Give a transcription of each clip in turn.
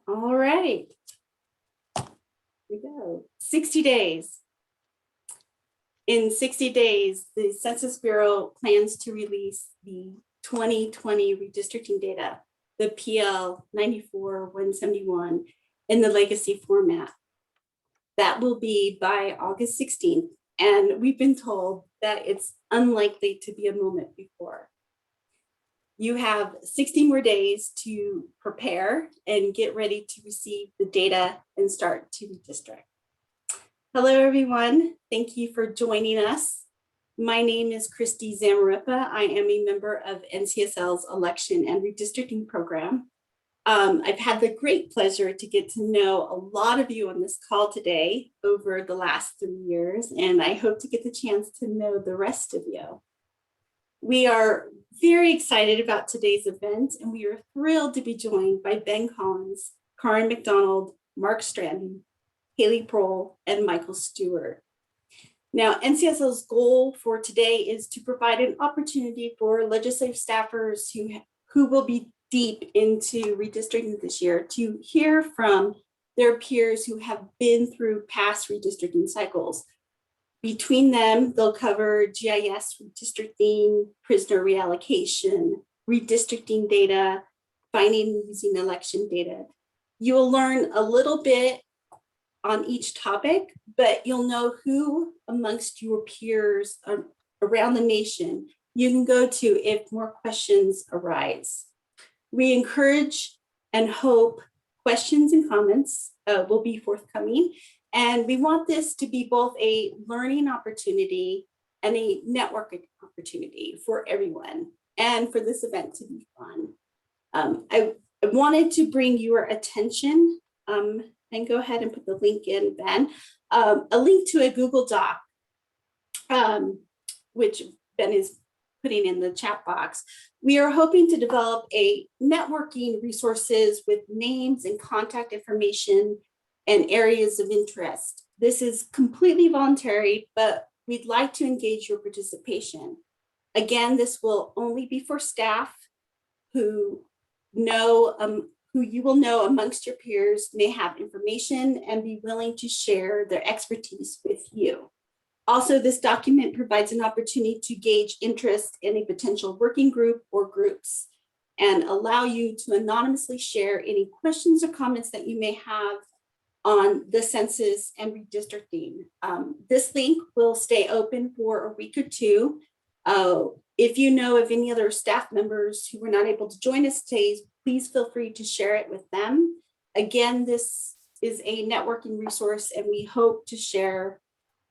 All right, here we go. 60 days. In 60 days, the Census Bureau plans to release the 2020 redistricting data, the PL 94-171 in the legacy format. That will be by August 16th. And we've been told that it's unlikely to be a moment before. You have 60 more days to prepare and get ready to receive the data and start to redistrict. Hello, everyone. Thank you for joining us. My name is Christy Zamaripa. I am a member of NCSL's election and redistricting program. I've had the great pleasure to get to know a lot of you on this call today over the last 3 years, and I hope to get the chance to know the rest of you. We are very excited about today's event, and we are thrilled to be joined by Ben Collins, Karen McDonald, Mark Stratton, Haley Prohl, and Michael Stewart. Now, NCSL's goal for today is to provide an opportunity for legislative staffers who will be deep into redistricting this year to hear from their peers who have been through past redistricting cycles. Between them, they'll cover GIS redistricting, prisoner reallocation, redistricting data, finding and using election data. You will learn a little bit on each topic, but you'll know who amongst your peers around the nation you can go to if more questions arise. We encourage and hope questions and comments will be forthcoming. And we want this to be both a learning opportunity and a networking opportunity for everyone, and for this event to be fun. I wanted to bring your attention, and go ahead and put the link in, Ben, a link to a Google Doc, which Ben is putting in the chat box. We are hoping to develop a networking resources with names and contact information and areas of interest. This is completely voluntary, but we'd like to engage your participation. Again, this will only be for staff who you will know amongst your peers may have information and be willing to share their expertise with you. Also, this document provides an opportunity to gauge interest in a potential working group or groups and allow you to anonymously share any questions or comments that you may have on the census and redistricting. This link will stay open for a week or two. If you know of any other staff members who were not able to join us today, please feel free to share it with them. Again, this is a networking resource, and we hope to share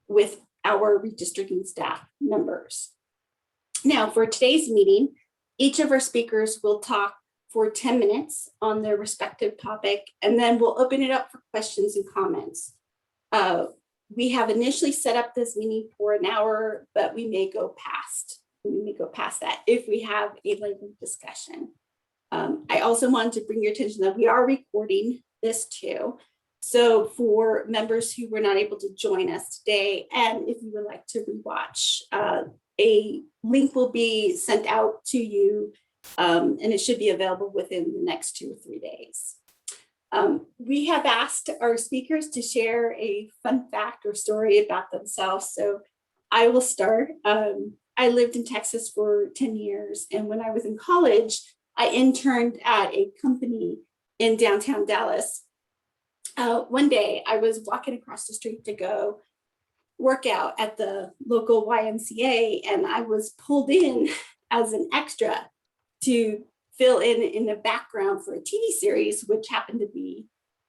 with our redistricting staff members. Now, for today's meeting, each of our speakers will talk for 10 minutes on their respective topic, and then we'll open it up for questions and comments. We have initially set up this meeting for an hour, but we may go past that if we have a lengthy discussion. I also wanted to bring your attention that we are recording this too. So for members who were not able to join us today, and if you would like to rewatch, a link will be sent out to you, and it should be available within the next 2 or 3 days. We have asked our speakers to share a fun fact or story about themselves. So I will start. I lived in Texas for 10 years. And when I was in college, I interned at a company in downtown Dallas. One day I was walking across the street to go work out at the local YMCA, and I was pulled in as an extra to fill in the background for a TV series, which happened to be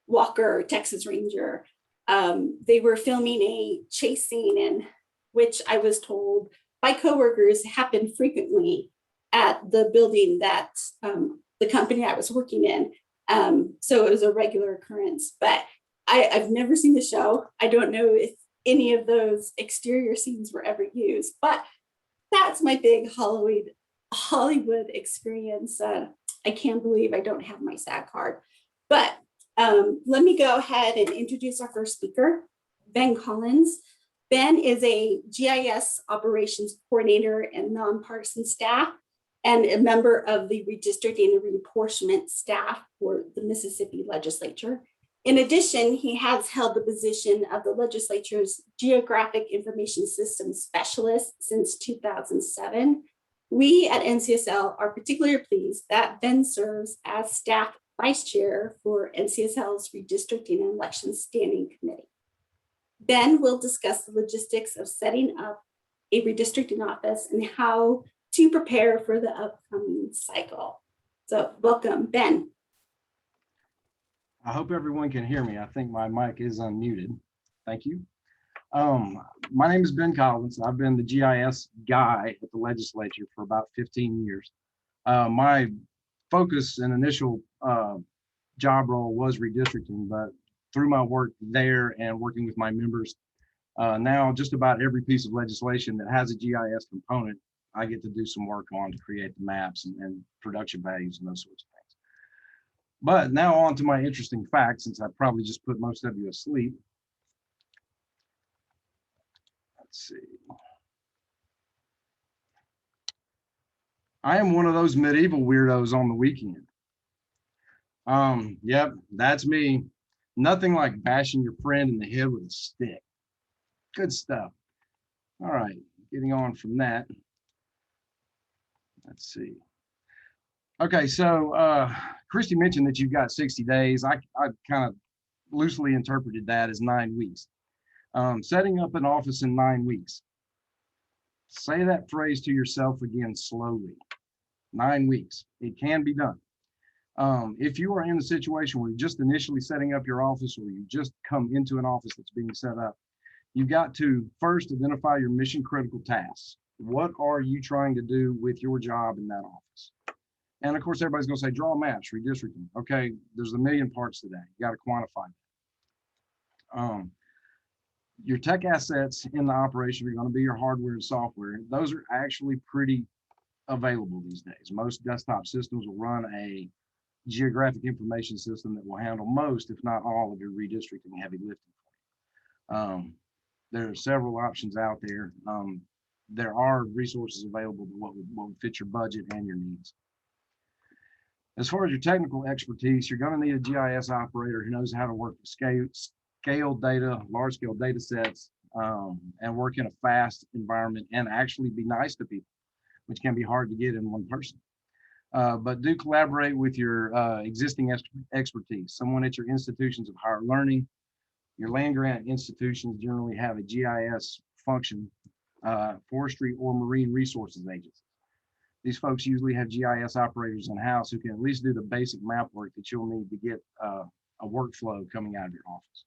Walker, Texas Ranger. They were filming a chase scene, in which I was told by coworkers happened frequently at the building that the company I was working in. So it was a regular occurrence, but I've never seen the show. I don't know if any of those exterior scenes were ever used, but that's my big Hollywood experience. I can't believe I don't have my SAG card, but let me go ahead and introduce our first speaker, Ben Collins. Ben is a GIS operations coordinator and nonpartisan staff and a member of the redistricting and reapportionment staff for the Mississippi legislature. In addition, he has held the position of the legislature's Geographic Information System Specialist since 2007. We at NCSL are particularly pleased that Ben serves as staff vice chair for NCSL's Redistricting and Elections Standing Committee. Ben will discuss the logistics of setting up a redistricting office and how to prepare for the upcoming cycle. So welcome, Ben. I hope everyone can hear me. I think my mic is unmuted. Thank you. My name is Ben Collins. I've been the GIS guy at the legislature for about 15 years. My focus and initial job role was redistricting, but through my work there and working with my members, now just about every piece of legislation that has a GIS component, I get to do some work on to create the maps and production values and those sorts of things. But now on to my interesting facts, since I probably just put most of you asleep. Let's see. I am one of those medieval weirdos on the weekend. Yep, that's me. Nothing like bashing your friend in the head with a stick. Good stuff. All right, getting on from that. Let's see. Okay, so Christy mentioned that you've got 60 days. I kind of loosely interpreted that as 9 weeks. Setting up an office in 9 weeks. Say that phrase to yourself again slowly. 9 weeks. It can be done. If you are in a situation where you're just initially setting up your office, or you just come into an office that's being set up, you've got to first identify your mission critical tasks. What are you trying to do with your job in that office? And of course, everybody's going to say, draw maps, redistricting. Okay, there's a million parts to that. You got to quantify that. Your tech assets in the operation are going to be your hardware and software. Those are actually pretty available these days. Most desktop systems will run a geographic information system that will handle most, if not all, of your redistricting heavy lifting for you. There are several options out there. There are resources available to what would fit your budget and your needs. As far as your technical expertise, you're going to need a GIS operator who knows how to work with scale data, large scale data sets, and work in a fast environment and actually be nice to people, which can be hard to get in one person. But do collaborate with your existing expertise. Someone at your institutions of higher learning. Your land grant institutions generally have a GIS function, forestry or marine resources agencies. These folks usually have GIS operators in-house who can at least do the basic map work that you'll need to get a workflow coming out of your office.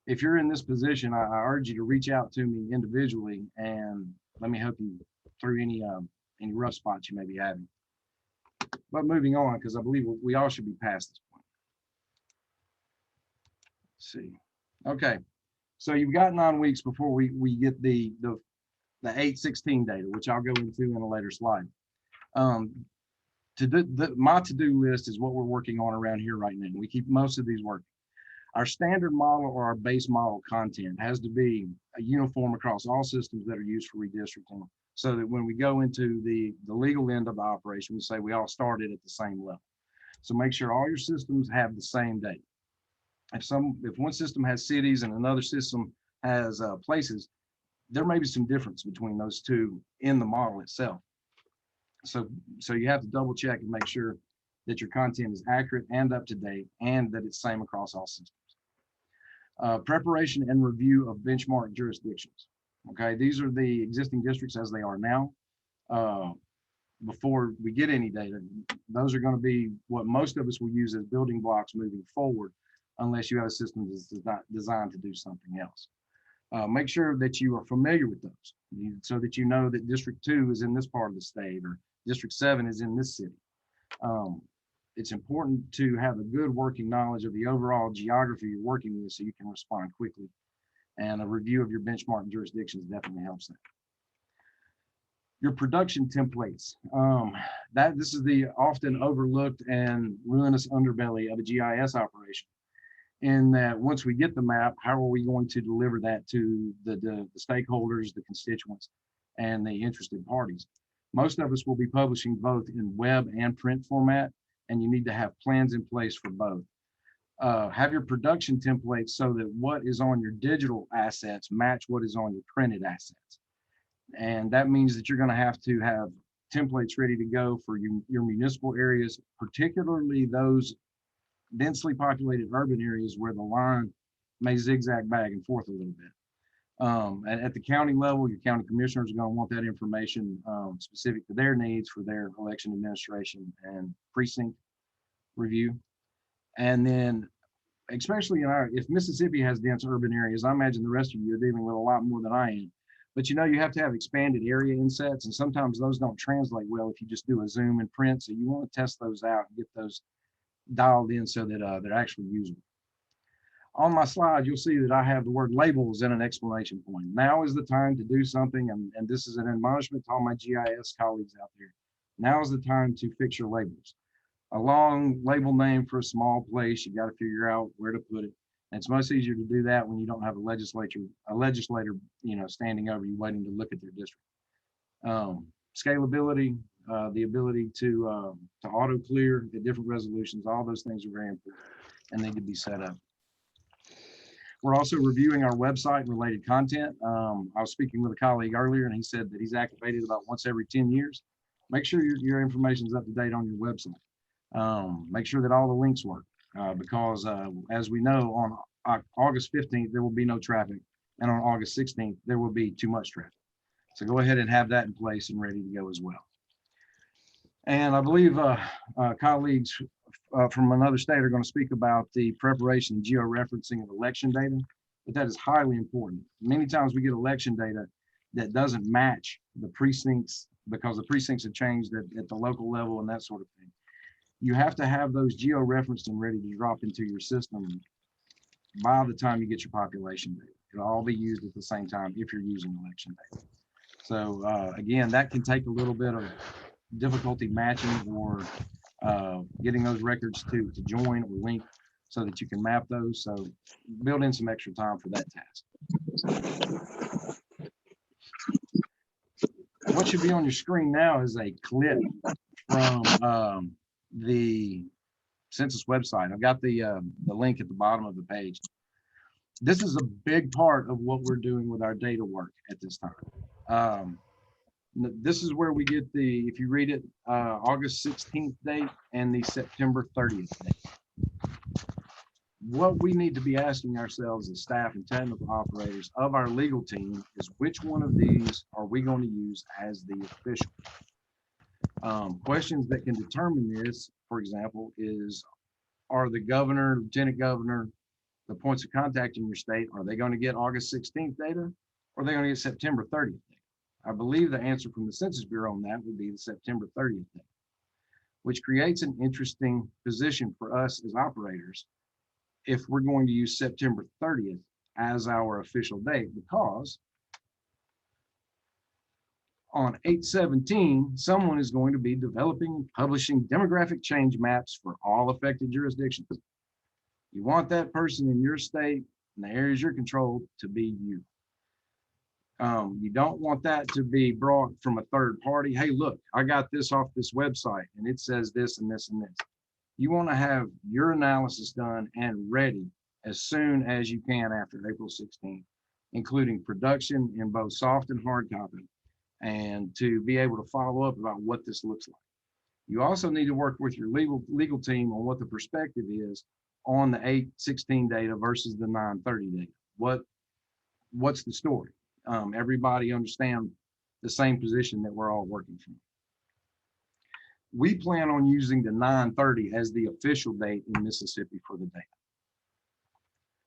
If you're in this position, I urge you to reach out to me individually and let me help you through any rough spots you may be having. But moving on, because I believe we all should be past this point. Let's see. Okay, so you've got 9 weeks before we get the 816 data, which I'll go into in a later slide. My to-do list is what we're working on around here right now. We keep most of these working. Our standard model or our base model content has to be a uniform across all systems that are used for redistricting, so that when we go into the legal end of the operation, we say we all started at the same level. So make sure all your systems have the same data. If one system has cities and another system has places, there may be some difference between those two in the model itself. So you have to double check and make sure that your content is accurate and up to date and that it's same across all systems. Preparation and review of benchmark jurisdictions. Okay, these are the existing districts as they are now. Before we get any data, those are going to be what most of us will use as building blocks moving forward, unless you have a system that's designed to do something else. Make sure that you are familiar with those so that you know that District 2 is in this part of the state or District 7 is in this city. It's important to have a good working knowledge of the overall geography you're working with so you can respond quickly. And a review of your benchmark jurisdictions definitely helps that. Your production templates. This is the often overlooked and ruinous underbelly of a GIS operation. In that once we get the map, how are we going to deliver that to the stakeholders, the constituents, and the interested parties? Most of us will be publishing both in web and print format, and you need to have plans in place for both. Have your production templates so that what is on your digital assets match what is on your printed assets. And that means that you're going to have templates ready to go for your municipal areas, particularly those densely populated urban areas where the line may zigzag back and forth a little bit. At the county level, your county commissioners are going to want that information specific to their needs for their election administration and precinct review. And then, especially if Mississippi has dense urban areas, I imagine the rest of you are dealing with a lot more than I am. But you have to have expanded area insets, and sometimes those don't translate well if you just do a zoom and print. So you want to test those out and get those dialed in so that they're actually usable. On my slide, you'll see that I have the word labels in an exclamation point. Now is the time to do something, and this is an admonishment to all my GIS colleagues out there. Now is the time to fix your labels. A long label name for a small place, you got to figure out where to put it. And it's much easier to do that when you don't have a legislator, standing over you waiting to look at their district. Scalability, the ability to auto clear at different resolutions, all those things are very important and need to be set up. We're also reviewing our website and related content. I was speaking with a colleague earlier, and he said that he's activated about once every 10 years. Make sure your information is up to date on your website. Make sure that all the links work because as we know, on August 15th, there will be no traffic. And on August 16th, there will be too much traffic. So go ahead and have that in place and ready to go as well. And I believe colleagues from another state are going to speak about the preparation and georeferencing of election data, but that is highly important. Many times we get election data that doesn't match the precincts because the precincts have changed at the local level and that sort of thing. You have to have those geo-referenced and ready to drop into your system by the time you get your population data. It'll all be used at the same time if you're using election data. So again, that can take a little bit of difficulty matching or getting those records to join or link so that you can map those. So build in some extra time for that task. What should be on your screen now is a clip from the Census website. I've got the link at the bottom of the page. This is a big part of what we're doing with our data work at this time. This is where we get if you read it, August 16th date and the September 30th date. What we need to be asking ourselves as staff and technical operators of our legal team is which one of these are we going to use as the official? Questions that can determine this, for example, are the governor, lieutenant governor, the points of contact in your state, are they going to get August 16th data or are they going to get September 30th data? I believe the answer from the Census Bureau on that would be the September 30th date, which creates an interesting position for us as operators if we're going to use September 30th as our official date, because on 8/17, someone is going to be developing and publishing demographic change maps for all affected jurisdictions. You want that person in your state and the areas you're controlled to be you. You don't want that to be brought from a third party. Hey, look, I got this off this website and it says this and this and this. You want to have your analysis done and ready as soon as you can after April 16th, including production in both soft and hard copy, and to be able to follow up about what this looks like. You also need to work with your legal team on what the perspective is on the 8/16 data versus the 9/30 data. What's the story? Everybody understand the same position that we're all working from. We plan on using the 9/30 as the official date in Mississippi for the data.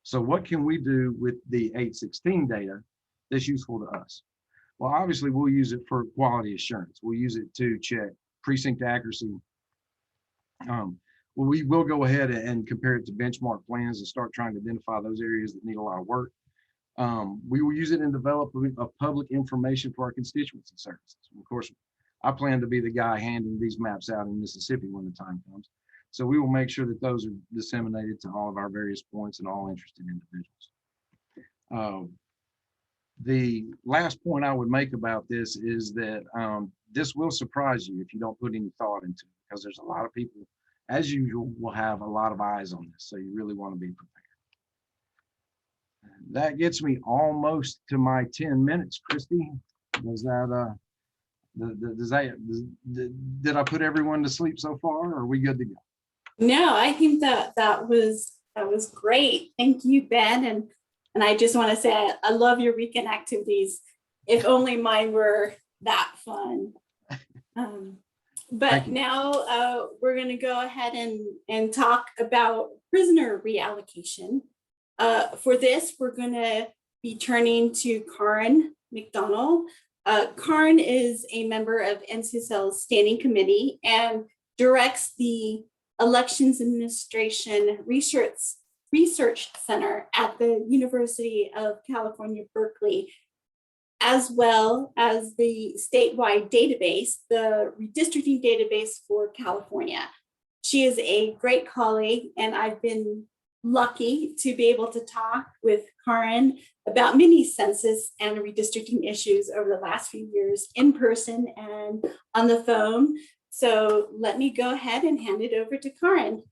So what can we do with the 8/16 data that's useful to us? Well, obviously we'll use it for quality assurance. We'll use it to check precinct accuracy. Well, we will go ahead and compare it to benchmark plans and start trying to identify those areas that need a lot of work. We will use it in developing of public information for our constituency services. Of course, I plan to be the guy handing these maps out in Mississippi when the time comes. So we will make sure that those are disseminated to all of our various points and all interested individuals. The last point I would make about this is that this will surprise you if you don't put any thought into it, because there's a lot of people, as usual, will have a lot of eyes on this. So you really want to be prepared. That gets me almost to my 10 minutes. Christy, was that, did I put everyone to sleep so far, or are we good to go? No, I think that was great. Thank you, Ben. And I just want to say I love your weekend activities. If only mine were that fun. But now we're going to go ahead and talk about prisoner reallocation. For this, we're going to be turning to Karen McDonald. Karen is a member of NCSL's Standing Committee and directs the Elections Administration Research Center at the University of California, Berkeley, as well as the statewide database, the redistricting database for California. She is a great colleague, and I've been lucky to be able to talk with Karen about many census and redistricting issues over the last few years in person and on the phone. So let me go ahead and hand it over to Karen.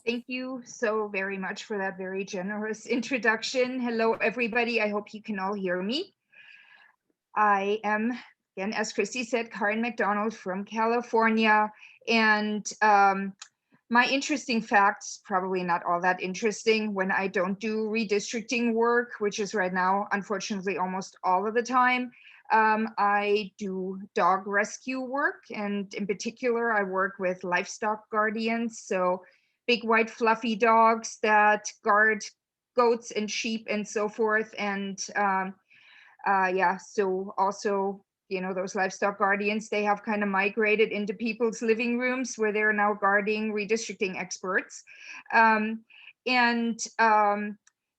Thank you so very much for that very generous introduction. Hello, everybody. I hope you can all hear me. I am, again, as Christy said, Karen McDonald from California. And my interesting facts, probably not all that interesting when I don't do redistricting work, which is right now, unfortunately, almost all of the time. I do dog rescue work, and in particular, I work with livestock guardians. So big white fluffy dogs that guard goats and sheep and so forth. And yeah, so also, you know, those livestock guardians, they have kind of migrated into people's living rooms where they're now guarding redistricting experts.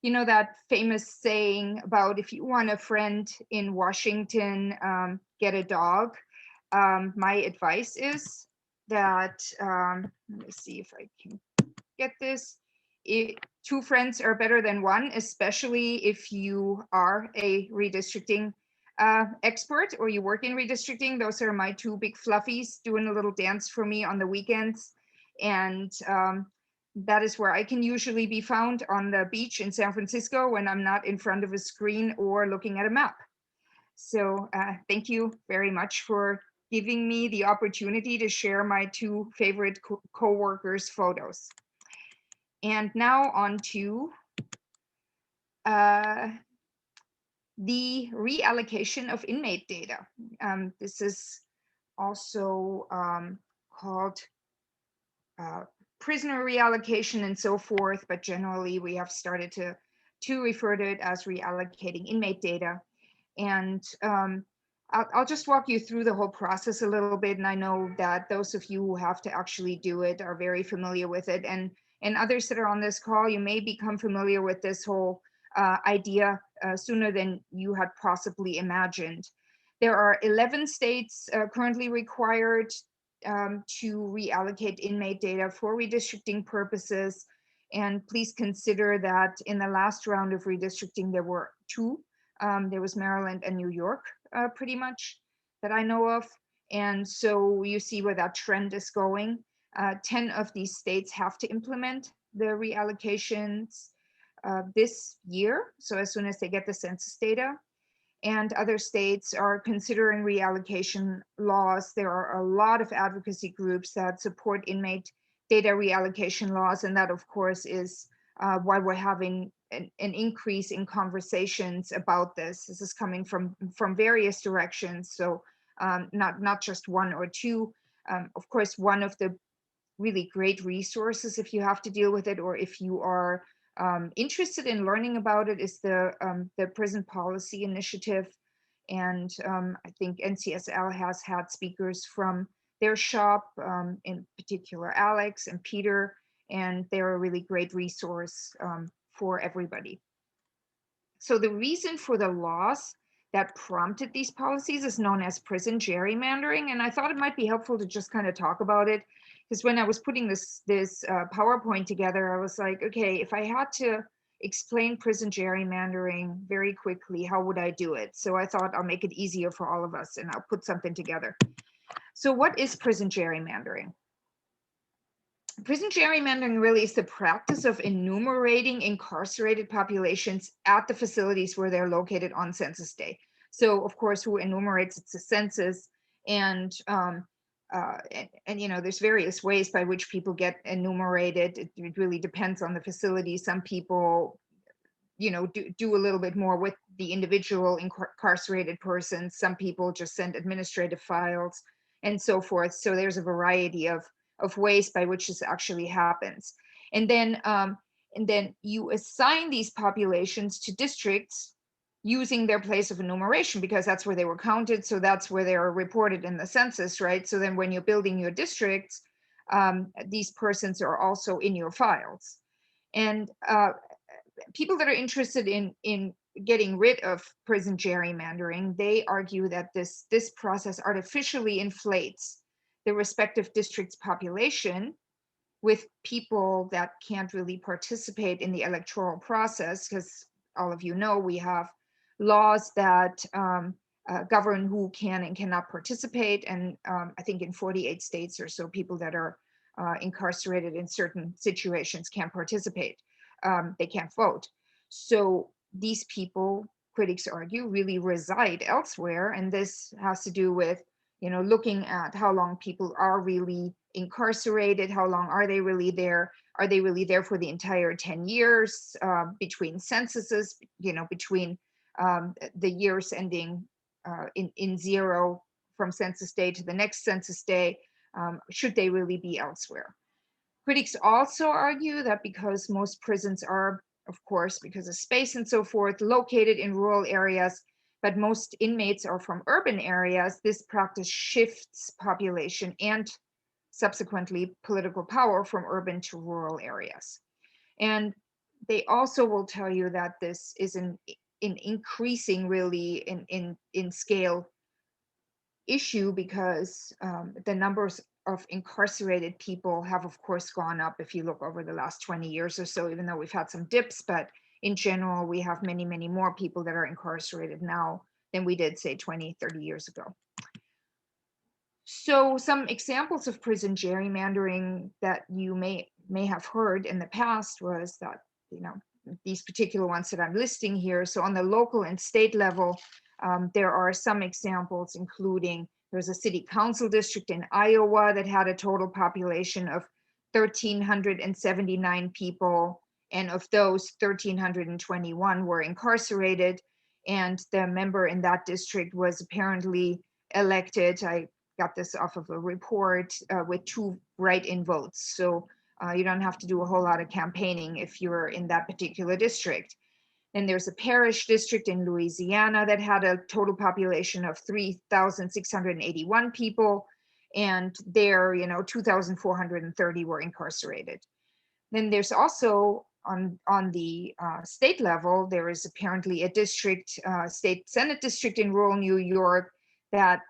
You know, that famous saying about if you want a friend in Washington, get a dog. My advice is that, let me see if I can get this. Two friends are better than one, especially if you are a redistricting expert or you work in redistricting. Those are my two big fluffies doing a little dance for me on the weekends. And that is where I can usually be found, on the beach in San Francisco when I'm not in front of a screen or looking at a map. So thank you very much for giving me the opportunity to share my two favorite co-workers' photos. And now on to the reallocation of inmate data. This is also called prisoner reallocation and so forth, but generally we have started to refer to it as reallocating inmate data. And I'll just walk you through the whole process a little bit. And I know that those of you who have to actually do it are very familiar with it. And others that are on this call, you may become familiar with this whole idea sooner than you had possibly imagined. There are 11 states currently required to reallocate inmate data for redistricting purposes. And please consider that in the last round of redistricting, there were two. There was Maryland and New York, pretty much, that I know of. And so you see where that trend is going. 10 of these states have to implement the reallocations this year, so as soon as they get the census data. And other states are considering reallocation laws. There are a lot of advocacy groups that support inmate data reallocation laws, and that, of course, is why we're having an increase in conversations about this. This is coming from various directions, so not just one or two. Of course, one of the really great resources, if you have to deal with it or if you are interested in learning about it, is the Prison Policy Initiative. And I think NCSL has had speakers from their shop, in particular Alex and Peter, and they're a really great resource for everybody. So the reason for the laws that prompted these policies is known as prison gerrymandering. And I thought it might be helpful to just kind of talk about it, because when I was putting this PowerPoint together, I was like, okay, if I had to explain prison gerrymandering very quickly. How would I do it? So I thought I'll make it easier for all of us and I'll put something together. So what is prison gerrymandering? Prison gerrymandering really is the practice of enumerating incarcerated populations at the facilities where they're located on census day. So of course, who enumerates? It's the census, and you know, there's various ways by which people get enumerated. It really depends on the facility. Some people, you know, do a little bit more with the individual incarcerated persons. Some people just send administrative files and so forth. So there's a variety of ways by which this actually happens. And then you assign these populations to districts using their place of enumeration, because that's where they were counted. So that's where they are reported in the census, right? So then when you're building your districts, these persons are also in your files. And people that are interested in getting rid of prison gerrymandering, they argue that this process artificially inflates the respective district's population with people that can't really participate in the electoral process, because all of you know we have laws that govern who can and cannot participate, and I think in 48 states or so, people that are incarcerated in certain situations can't participate. They can't vote. So these people, critics argue, really reside elsewhere, and this has to do with, you know, looking at how long people are really incarcerated, how long are they really there? Are they really there for the entire 10 years between censuses, you know, between the years ending in zero from census day to the next census day? Should they really be elsewhere? Critics also argue that because most prisons are, of course, because of space and so forth, located in rural areas, but most inmates are from urban areas, this practice shifts population and subsequently political power from urban to rural areas. And they also will tell you that this is an increasing really in scale issue, because the numbers of incarcerated people have of course gone up if you look over the last 20 years or so, even though we've had some dips, but in general we have many more people that are incarcerated now than we did say 20, 30 years ago. So some examples of prison gerrymandering that you may have heard in the past was that, you know, these particular ones that I'm listing here. So on the local and state level, there are some examples, including there's a city council district in Iowa that had a total population of 1,379 people, and of those 1,321 were incarcerated, and the member in that district was apparently elected, I got this off of a report, with 2 write-in votes. So you don't have to do a whole lot of campaigning if you're in that particular district. Then there's a parish district in Louisiana that had a total population of 3,681 people, and there, you know, 2,430 were incarcerated. Then there's also on the state level, there is apparently a district, state Senate district in rural New York that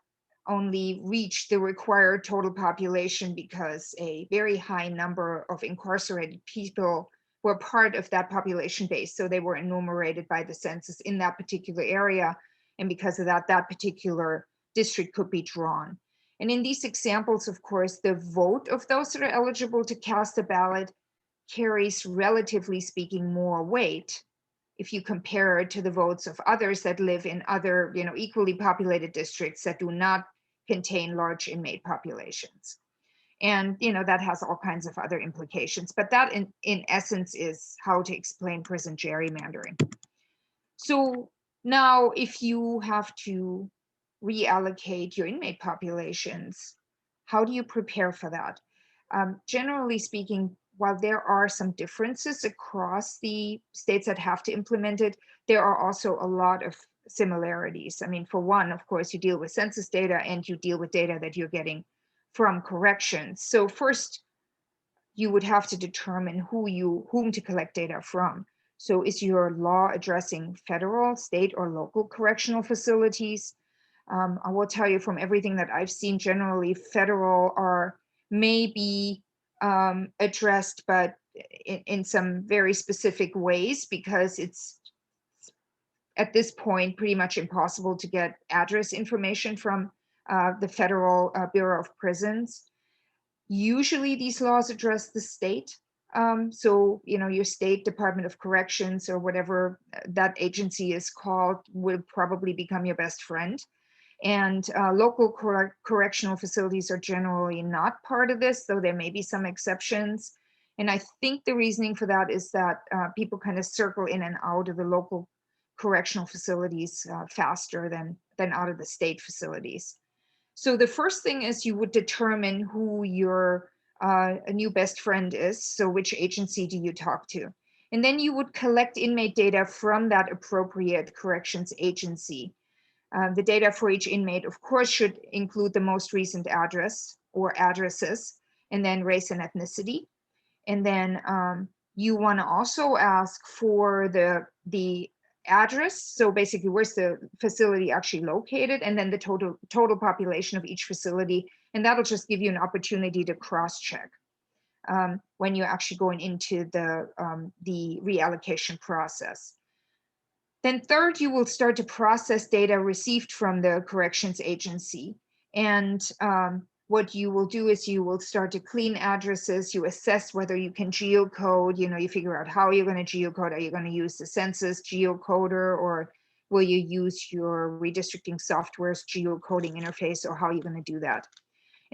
only reached the required total population because a very high number of incarcerated people were part of that population base. So they were enumerated by the census in that particular area. And because of that, that particular district could be drawn. And in these examples, of course, the vote of those that are eligible to cast a ballot carries, relatively speaking, more weight if you compare it to the votes of others that live in other, you know, equally populated districts that do not contain large inmate populations. And, you know, that has all kinds of other implications, but that in essence is how to explain prison gerrymandering. So now if you have to reallocate your inmate populations, how do you prepare for that? Generally speaking, while there are some differences across the states that have to implement it, there are also a lot of similarities. I mean, for one, of course, you deal with census data and you deal with data that you're getting from corrections. So first, you would have to determine whom to collect data from. So is your law addressing federal, state, or local correctional facilities? I will tell you from everything that I've seen, generally federal are maybe addressed, but in some very specific ways, because it's at this point pretty much impossible to get address information from the Federal Bureau of Prisons. Usually these laws address the state. So, your state Department of Corrections or whatever that agency is called will probably become your best friend. And local correctional facilities are generally not part of this, though there may be some exceptions. And I think the reasoning for that is that people kind of circle in and out of the local correctional facilities faster than out of the state facilities. So the first thing is you would determine who your a new best friend is. So which agency do you talk to? And then you would collect inmate data from that appropriate corrections agency. The data for each inmate, of course, should include the most recent address or addresses, and then race and ethnicity. And then you want to also ask for the address. So basically, where's the facility actually located, and then the total population of each facility. And that'll just give you an opportunity to cross-check when you're actually going into the reallocation process. Then third, you will start to process data received from the corrections agency. And what you will do is you will start to clean addresses. You assess whether you can geocode. You figure out how you're going to geocode. Are you going to use the Census geocoder, or will you use your redistricting software's geocoding interface, or how are you going to do that?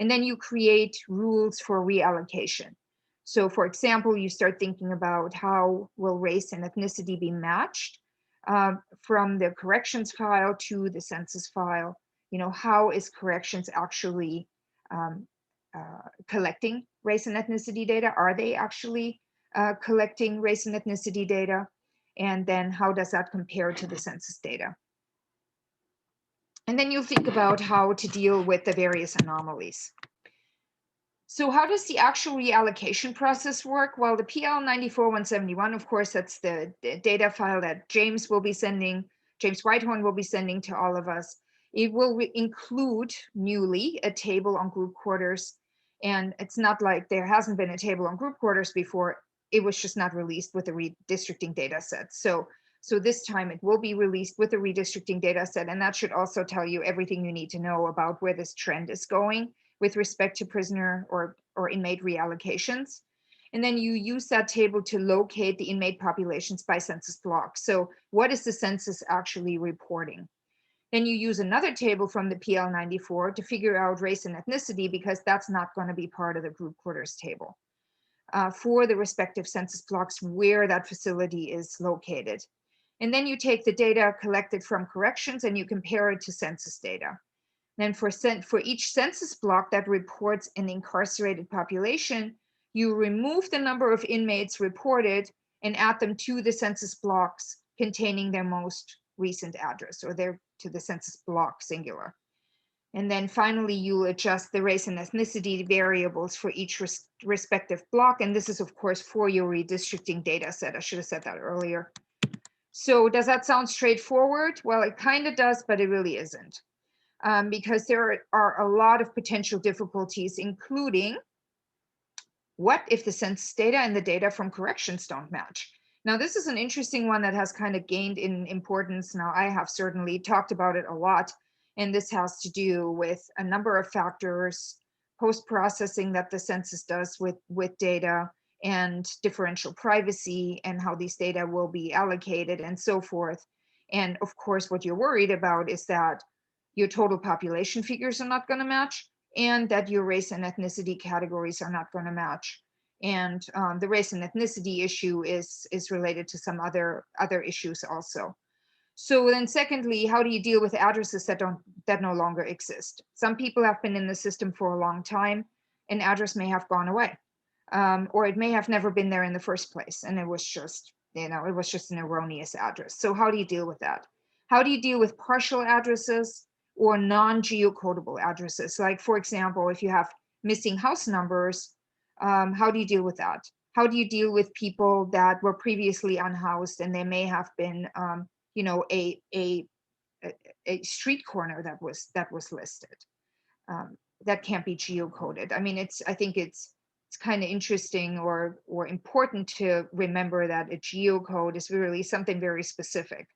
And then you create rules for reallocation. So for example, you start thinking about how will race and ethnicity be matched from the corrections file to the census file. How is corrections actually collecting race and ethnicity data? Are they actually collecting race and ethnicity data? And then how does that compare to the census data? And then you'll think about how to deal with the various anomalies. So how does the actual reallocation process work? Well, the PL 94-171, of course, that's the data file that James Whitehorn will be sending to all of us. It will include newly a table on group quarters. And it's not like there hasn't been a table on group quarters before. It was just not released with the redistricting data set. So this time it will be released with the redistricting data set. And that should also tell you everything you need to know about where this trend is going with respect to prisoner or inmate reallocations. And then you use that table to locate the inmate populations by census block. So what is the census actually reporting? Then you use another table from the PL 94 to figure out race and ethnicity, because that's not going to be part of the group quarters table for the respective census blocks where that facility is located. And then you take the data collected from corrections and you compare it to census data. Then for each census block that reports an incarcerated population, you remove the number of inmates reported and add them to the census blocks containing their most recent address, or to the census block singular. And then finally, you adjust the race and ethnicity variables for each respective block. And this is, of course, for your redistricting data set. I should have said that earlier. So does that sound straightforward? Well, it kind of does, but it really isn't. Because there are a lot of potential difficulties, including what if the census data and the data from corrections don't match? Now, this is an interesting one that has kind of gained in importance. Now, I have certainly talked about it a lot, and this has to do with a number of factors, post-processing that the census does with data, and differential privacy, and how these data will be allocated, and so forth. And of course, what you're worried about is that your total population figures are not going to match, and that your race and ethnicity categories are not going to match. And the race and ethnicity issue is related to some other issues also. So then secondly, how do you deal with addresses that no longer exist? Some people have been in the system for a long time. An address may have gone away, or it may have never been there in the first place, and it was just an erroneous address. So how do you deal with that? How do you deal with partial addresses or non-geocodable addresses? Like, for example, if you have missing house numbers, how do you deal with that? How do you deal with people that were previously unhoused and there may have been, a street corner that was listed that can't be geocoded? I mean, I think it's it's kind of interesting or important to remember that a geocode is really something very specific.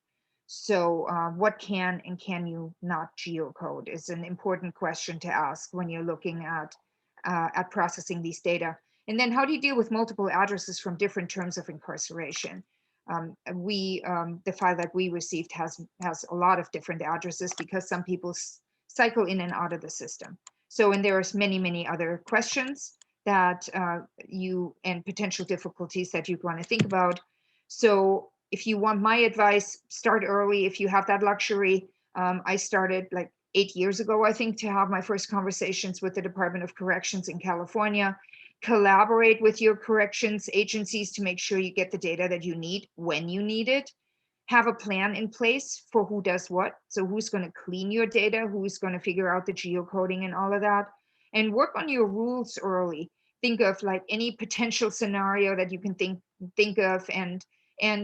So what can and can you not geocode is an important question to ask when you're looking at processing these data. And then how do you deal with multiple addresses from different terms of incarceration? The file that we received has a lot of different addresses because some people cycle in and out of the system. So, and there's many other questions that and potential difficulties that you want to think about. So if you want my advice, start early if you have that luxury. I started like 8 years ago, I think, to have my first conversations with the Department of Corrections in California. Collaborate with your corrections agencies to make sure you get the data that you need when you need it. Have a plan in place for who does what. So who's going to clean your data, who's going to figure out the geocoding and all of that, and work on your rules early. Think of like any potential scenario that you can think of, and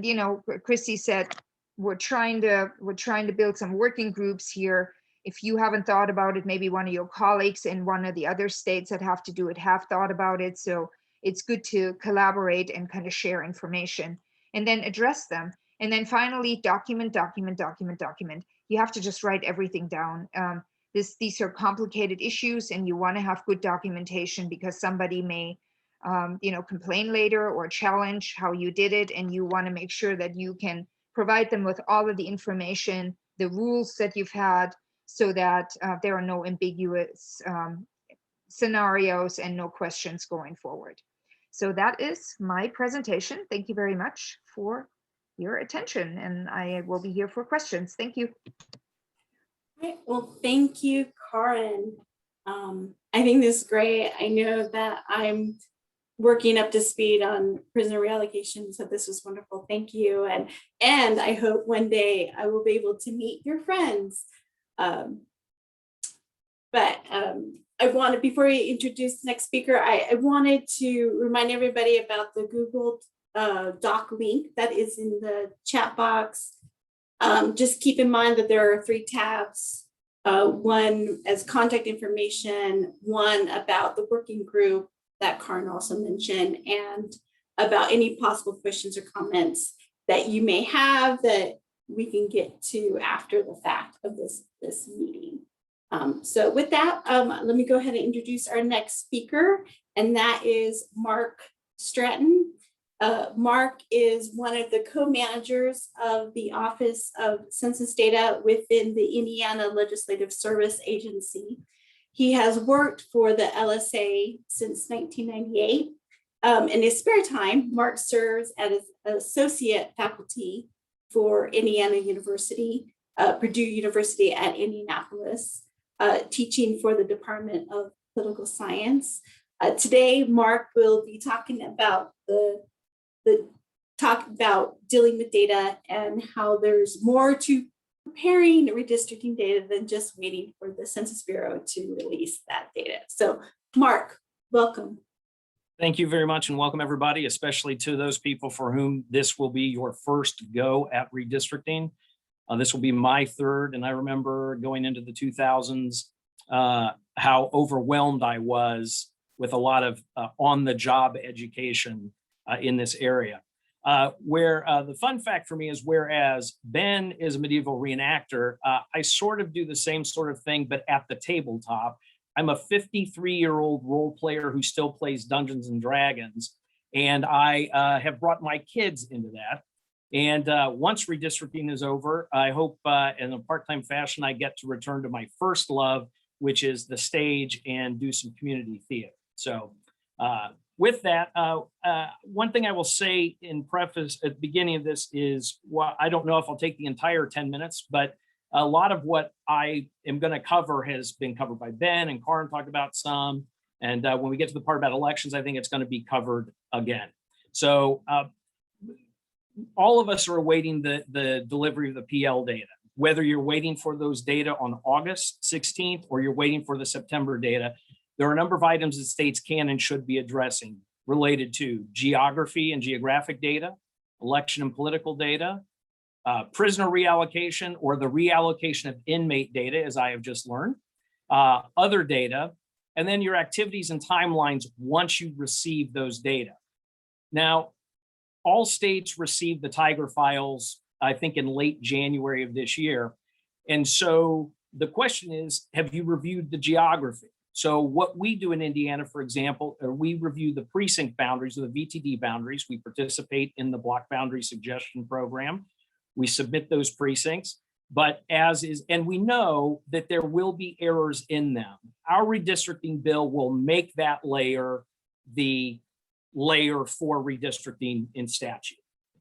you know, Christy said we're trying to build some working groups here. If you haven't thought about it, maybe one of your colleagues in one of the other states that have to do it have thought about it. So it's good to collaborate and kind of share information and then address them. And then finally, document. You have to just write everything down. These are complicated issues, and you want to have good documentation because somebody may, you know, complain later or challenge how you did it, and you want to make sure that you can provide them with all of the information, the rules that you've had, so that there are no ambiguous scenarios and no questions going forward. So that is my presentation. Thank you very much for your attention, and I will be here for questions. Thank you. Right. Well, thank you, Karin. I think this is great. I know that I'm working up to speed on prisoner reallocation, so this was wonderful. Thank you, and I hope one day I will be able to meet your friends. I wanted, before we introduce the next speaker, I wanted to remind everybody about the Google Doc link that is in the chat box. Just keep in mind that there are 3 tabs, one as contact information, one about the working group that Karin also mentioned, and about any possible questions or comments that you may have that we can get to after the fact of this meeting. So with that, let me go ahead and introduce our next speaker, and that is Mark Stratton. Mark is one of the co-managers of the Office of Census Data within the Indiana Legislative Service Agency. He has worked for the LSA since 1998. In his spare time, Mark serves as associate faculty for Indiana University, Purdue University at Indianapolis, teaching for the Department of Political Science. Today, Mark will be talking about dealing with data and how there's more to preparing redistricting data than just waiting for the Census Bureau to release that data. So, Mark, welcome. Thank you very much, and welcome everybody, especially to those people for whom this will be your first go at redistricting. This will be my third, and I remember going into the 2000s, how overwhelmed I was with a lot of on-the-job education in this area. Where the fun fact for me is, whereas Ben is a medieval reenactor, I sort of do the same sort of thing, but at the tabletop. I'm a 53-year-old role player who still plays Dungeons and Dragons, and I have brought my kids into that. And once redistricting is over, I hope in a part-time fashion, I get to return to my first love, which is the stage, and do some community theater. So with that, one thing I will say in preface at the beginning of this is, well, I don't know if I'll take the entire 10 minutes, but a lot of what I am going to cover has been covered by Ben, and Karin talked about some. And when we get to the part about elections, I think it's going to be covered again. So all of us are awaiting the delivery of the PL data, whether you're waiting for those data on August 16th or you're waiting for the September data. There are a number of items that states can and should be addressing related to geography and geographic data, election and political data, prisoner reallocation, or the reallocation of inmate data, as I have just learned, other data, and then your activities and timelines once you receive those data. Now, all states received the Tiger files, I think, in late January of this year. And so the question is, have you reviewed the geography? So what we do in Indiana, for example, we review the precinct boundaries or the VTD boundaries. We participate in the block boundary suggestion program. We submit those precincts, but and we know that there will be errors in them. Our redistricting bill will make that layer the layer for redistricting in statute.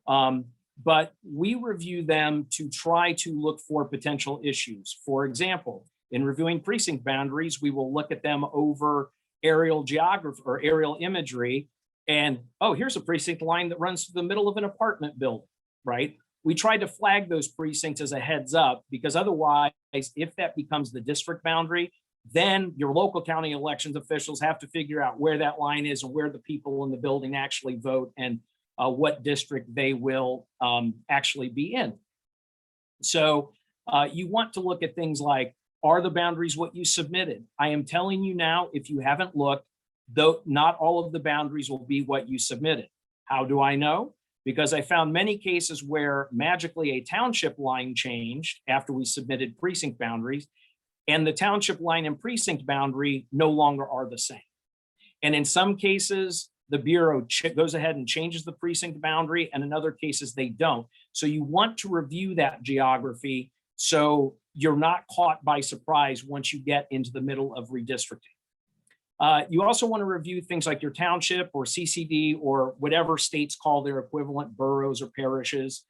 But we review them to try to look for potential issues. For example, in reviewing precinct boundaries, we will look at them over aerial geography or aerial imagery. And, oh, here's a precinct line that runs through the middle of an apartment building, right? We try to flag those precincts as a heads up, because otherwise, if that becomes the district boundary, then your local county elections officials have to figure out where that line is and where the people in the building actually vote and what district they will actually be in. So you want to look at things like, are the boundaries what you submitted? I am telling you now, if you haven't looked, though not all of the boundaries will be what you submitted. How do I know? Because I found many cases where magically a township line changed after we submitted precinct boundaries, and the township line and precinct boundary no longer are the same. And in some cases, the Bureau goes ahead and changes the precinct boundary, and in other cases, they don't. So you want to review that geography so you're not caught by surprise once you get into the middle of redistricting. You also want to review things like your township or CCD or whatever states call their equivalent boroughs or parishes.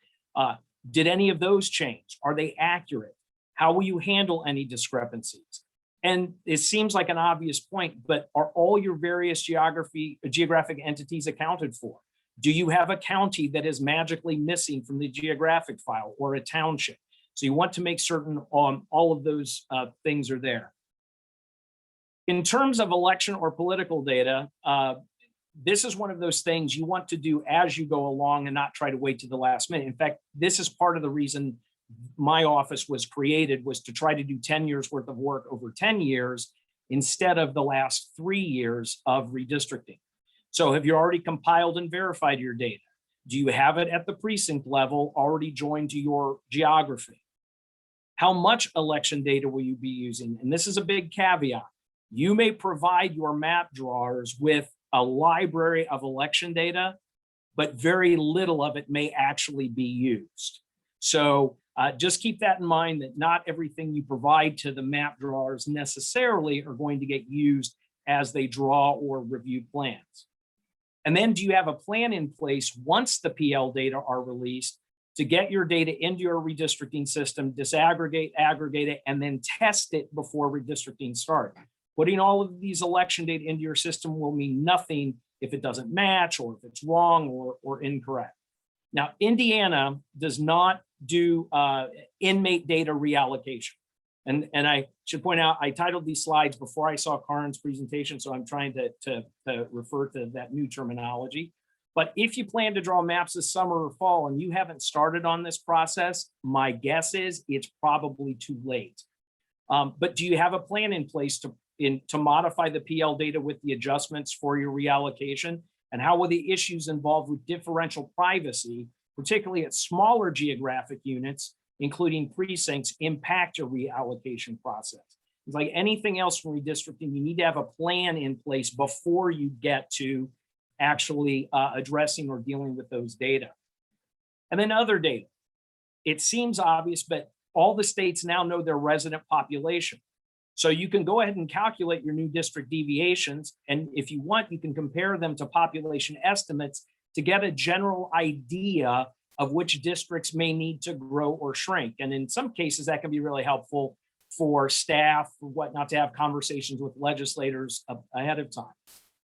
Did any of those change? Are they accurate? How will you handle any discrepancies? And it seems like an obvious point, but are all your various geographic entities accounted for? Do you have a county that is magically missing from the geographic file, or a township? So you want to make certain all of those things are there. In terms of election or political data, this is one of those things you want to do as you go along and not try to wait to the last minute. In fact, this is part of the reason my office was created, was to try to do 10 years worth of work over 10 years instead of the last 3 years of redistricting. So have you already compiled and verified your data? Do you have it at the precinct level already joined to your geography? How much election data will you be using? And this is a big caveat. You may provide your map drawers with a library of election data, but very little of it may actually be used. So just keep that in mind, that not everything you provide to the map drawers necessarily are going to get used as they draw or review plans. And then, do you have a plan in place once the PL data are released to get your data into your redistricting system, disaggregate, aggregate it, and then test it before redistricting starts? Putting all of these election data into your system will mean nothing if it doesn't match, or if it's wrong or incorrect. Now, Indiana does not do inmate data reallocation. And I should point out, I titled these slides before I saw Karen's presentation, so I'm trying to refer to that new terminology. But if you plan to draw maps this summer or fall and you haven't started on this process, my guess is it's probably too late. But do you have a plan in place to modify the PL data with the adjustments for your reallocation? And how will the issues involved with differential privacy, particularly at smaller geographic units, including precincts, impact your reallocation process? It's like anything else from redistricting, you need to have a plan in place before you get to actually addressing or dealing with those data. And then other data. It seems obvious, but all the states now know their resident population. So you can go ahead and calculate your new district deviations. And if you want, you can compare them to population estimates to get a general idea of which districts may need to grow or shrink. And in some cases, that can be really helpful for staff or whatnot to have conversations with legislators ahead of time.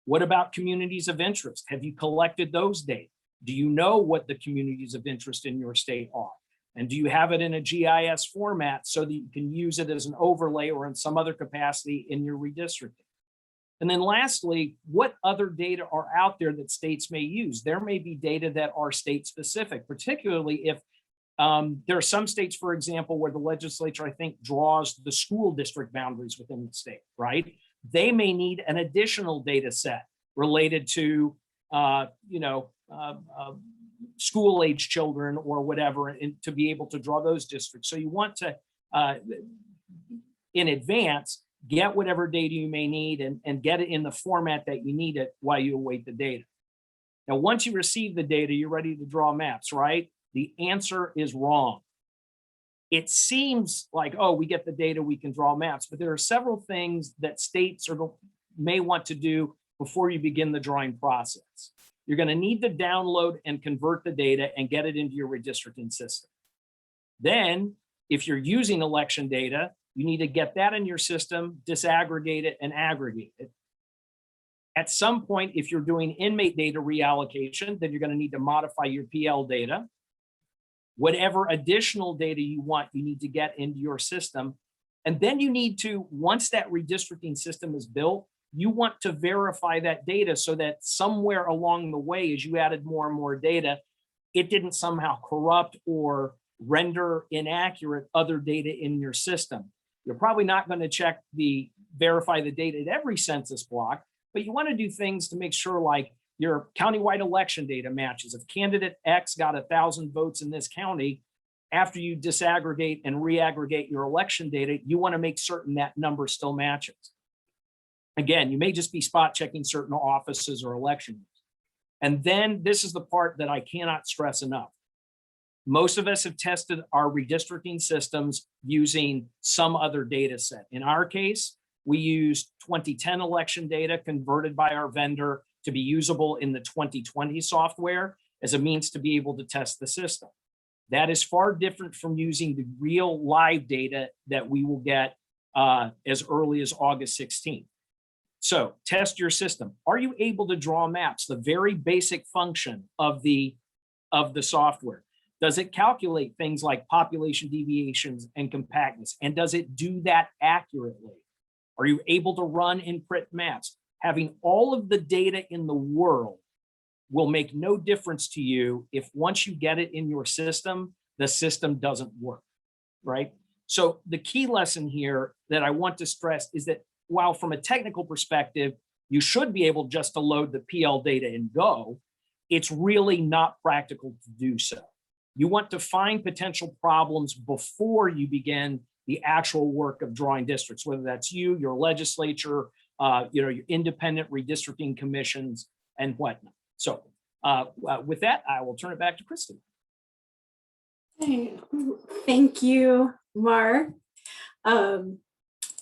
What about communities of interest? Have you collected those data? Do you know what the communities of interest in your state are? And do you have it in a GIS format so that you can use it as an overlay or in some other capacity in your redistricting? And then lastly, what other data are out there that states may use? There may be data that are state specific, particularly if there are some states, for example, where the legislature, I think, draws the school district boundaries within the state, right? They may need an additional data set related to, school age children or whatever, and to be able to draw those districts. So you want to, in advance, get whatever data you may need and get it in the format that you need it while you await the data. Now, once you receive the data, you're ready to draw maps, right? The answer is wrong. It seems like, oh, we get the data, we can draw maps, but there are several things that states may want to do before you begin the drawing process. You're going to need to download and convert the data and get it into your redistricting system. Then, if you're using election data, you need to get that in your system, disaggregate it, and aggregate it. At some point, if you're doing inmate data reallocation, then you're going to need to modify your PL data. Whatever additional data you want, you need to get into your system. And then you need to, once that redistricting system is built, you want to verify that data so that somewhere along the way, as you added more and more data, it didn't somehow corrupt or render inaccurate other data in your system. You're probably not going to verify the data at every census block, but you want to do things to make sure, like your countywide election data matches. If candidate X got 1,000 votes in this county, after you disaggregate and reaggregate your election data, you want to make certain that number still matches. Again, you may just be spot checking certain offices or elections. And then this is the part that I cannot stress enough. Most of us have tested our redistricting systems using some other data set. In our case, we used 2010 election data converted by our vendor to be usable in the 2020 software as a means to be able to test the system. That is far different from using the real live data that we will get as early as August 16th. So test your system. Are you able to draw maps? The very basic function of the software. Does it calculate things like population deviations and compactness? And does it do that accurately? Are you able to run and print maps? Having all of the data in the world will make no difference to you if once you get it in your system, the system doesn't work, right? So the key lesson here that I want to stress is that while from a technical perspective, you should be able just to load the PL data and go, it's really not practical to do so. You want to find potential problems before you begin the actual work of drawing districts, whether that's you, your legislature, your independent redistricting commissions and whatnot. So with that, I will turn it back to Kristen. Thank you, Mark.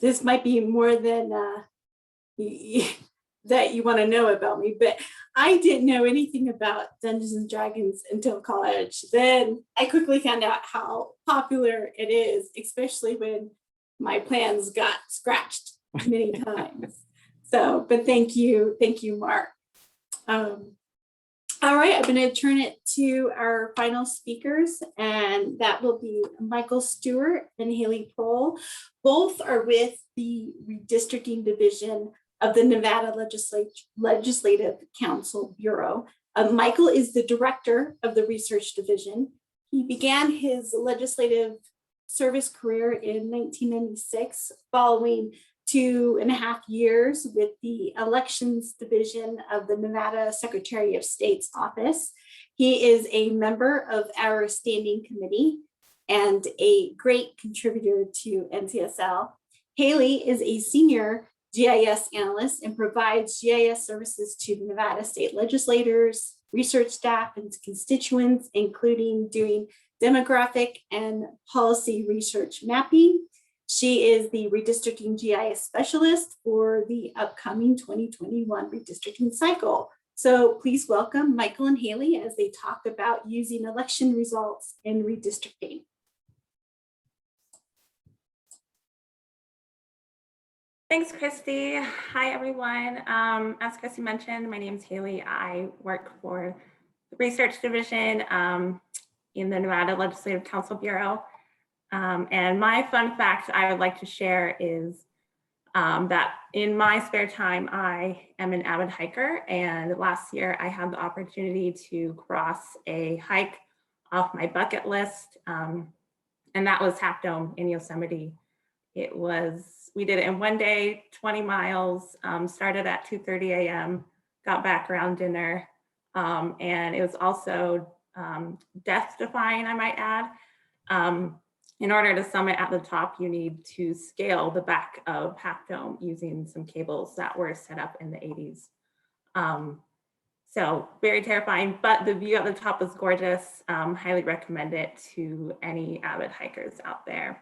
This might be more than that you want to know about me, but I didn't know anything about Dungeons and Dragons until college. Then I quickly found out how popular it is, especially when my plans got scratched many times. So, but thank you, Mark. All right, I'm going to turn it to our final speakers, and that will be Michael Stewart and Haley Prohl. Both are with the Redistricting Division of the Nevada Legislative Council Bureau. Michael is the director of the Research Division. He began his legislative service career in 1996, following 2.5 years with the Elections Division of the Nevada Secretary of State's office. He is a member of our standing committee and a great contributor to NCSL. Haley is a senior GIS analyst and provides GIS services to the Nevada state legislators, research staff, and constituents, including doing demographic and policy research mapping. She is the redistricting GIS specialist for the upcoming 2021 redistricting cycle. So please welcome Michael and Haley as they talk about using election results in redistricting. Thanks, Christy. Hi, everyone. As Christy mentioned, my name is Haley. I work for the Research Division in the Nevada Legislative Council Bureau. And my fun fact I would like to share is that in my spare time, I am an avid hiker. And last year I had the opportunity to cross a hike off my bucket list. And that was Half Dome in Yosemite We did it in one day, 20 miles, started at 2:30 a.m., got back around dinner. And it was also death defying, I might add. In order to summit at the top, you need to scale the back of Half Dome using some cables that were set up in the 80s. So very terrifying, but the view at the top is gorgeous. Highly recommend it to any avid hikers out there.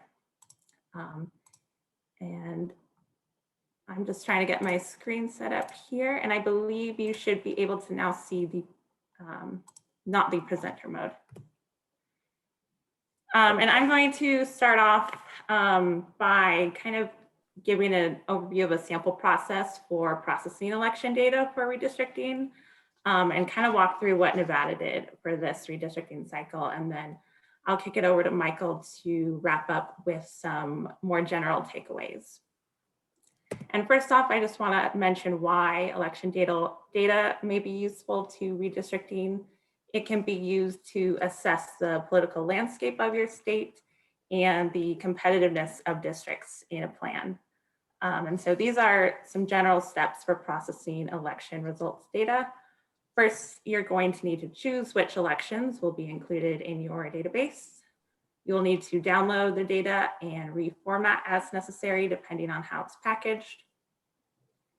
And I'm just trying to get my screen set up here, and I believe you should be able to now see the, not the presenter mode. And I'm going to start off by kind of giving an overview of a sample process for processing election data for redistricting, and kind of walk through what Nevada did for this redistricting cycle. And then I'll kick it over to Michael to wrap up with some more general takeaways. And first off, I just want to mention why election data may be useful to redistricting. It can be used to assess the political landscape of your state and the competitiveness of districts in a plan. And so these are some general steps for processing election results data. First, you're going to need to choose which elections will be included in your database. You'll need to download the data and reformat as necessary, depending on how it's packaged.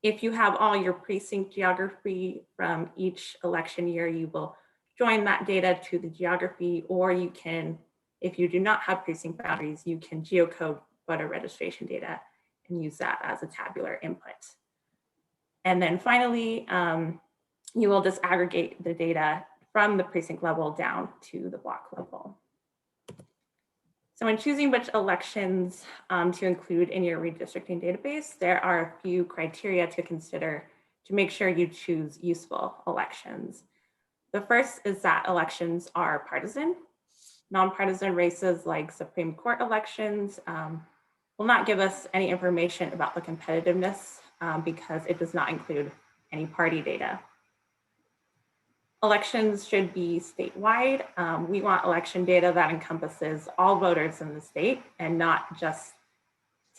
If you have all your precinct geography from each election year, you will join that data to the geography, or you can, if you do not have precinct boundaries, you can geocode voter registration data and use that as a tabular input. And then finally, you will disaggregate the data from the precinct level down to the block level. So in choosing which elections to include in your redistricting database, there are a few criteria to consider to make sure you choose useful elections. The first is that elections are partisan. Nonpartisan races like Supreme Court elections will not give us any information about the competitiveness because it does not include any party data. Elections should be statewide. We want election data that encompasses all voters in the state and not just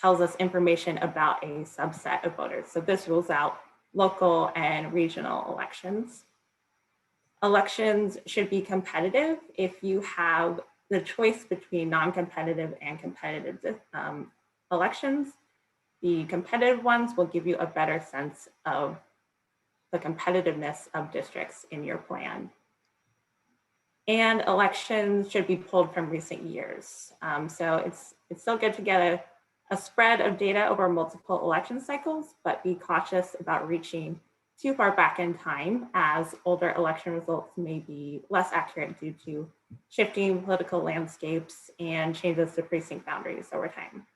tells us information about a subset of voters. So this rules out local and regional elections. Elections should be competitive. If you have the choice between non-competitive and competitive elections, the competitive ones will give you a better sense of the competitiveness of districts in your plan. And elections should be pulled from recent years. So it's still good to get a spread of data over multiple election cycles, but be cautious about reaching too far back in time, as older election results may be less accurate due to shifting political landscapes and changes to precinct boundaries over time.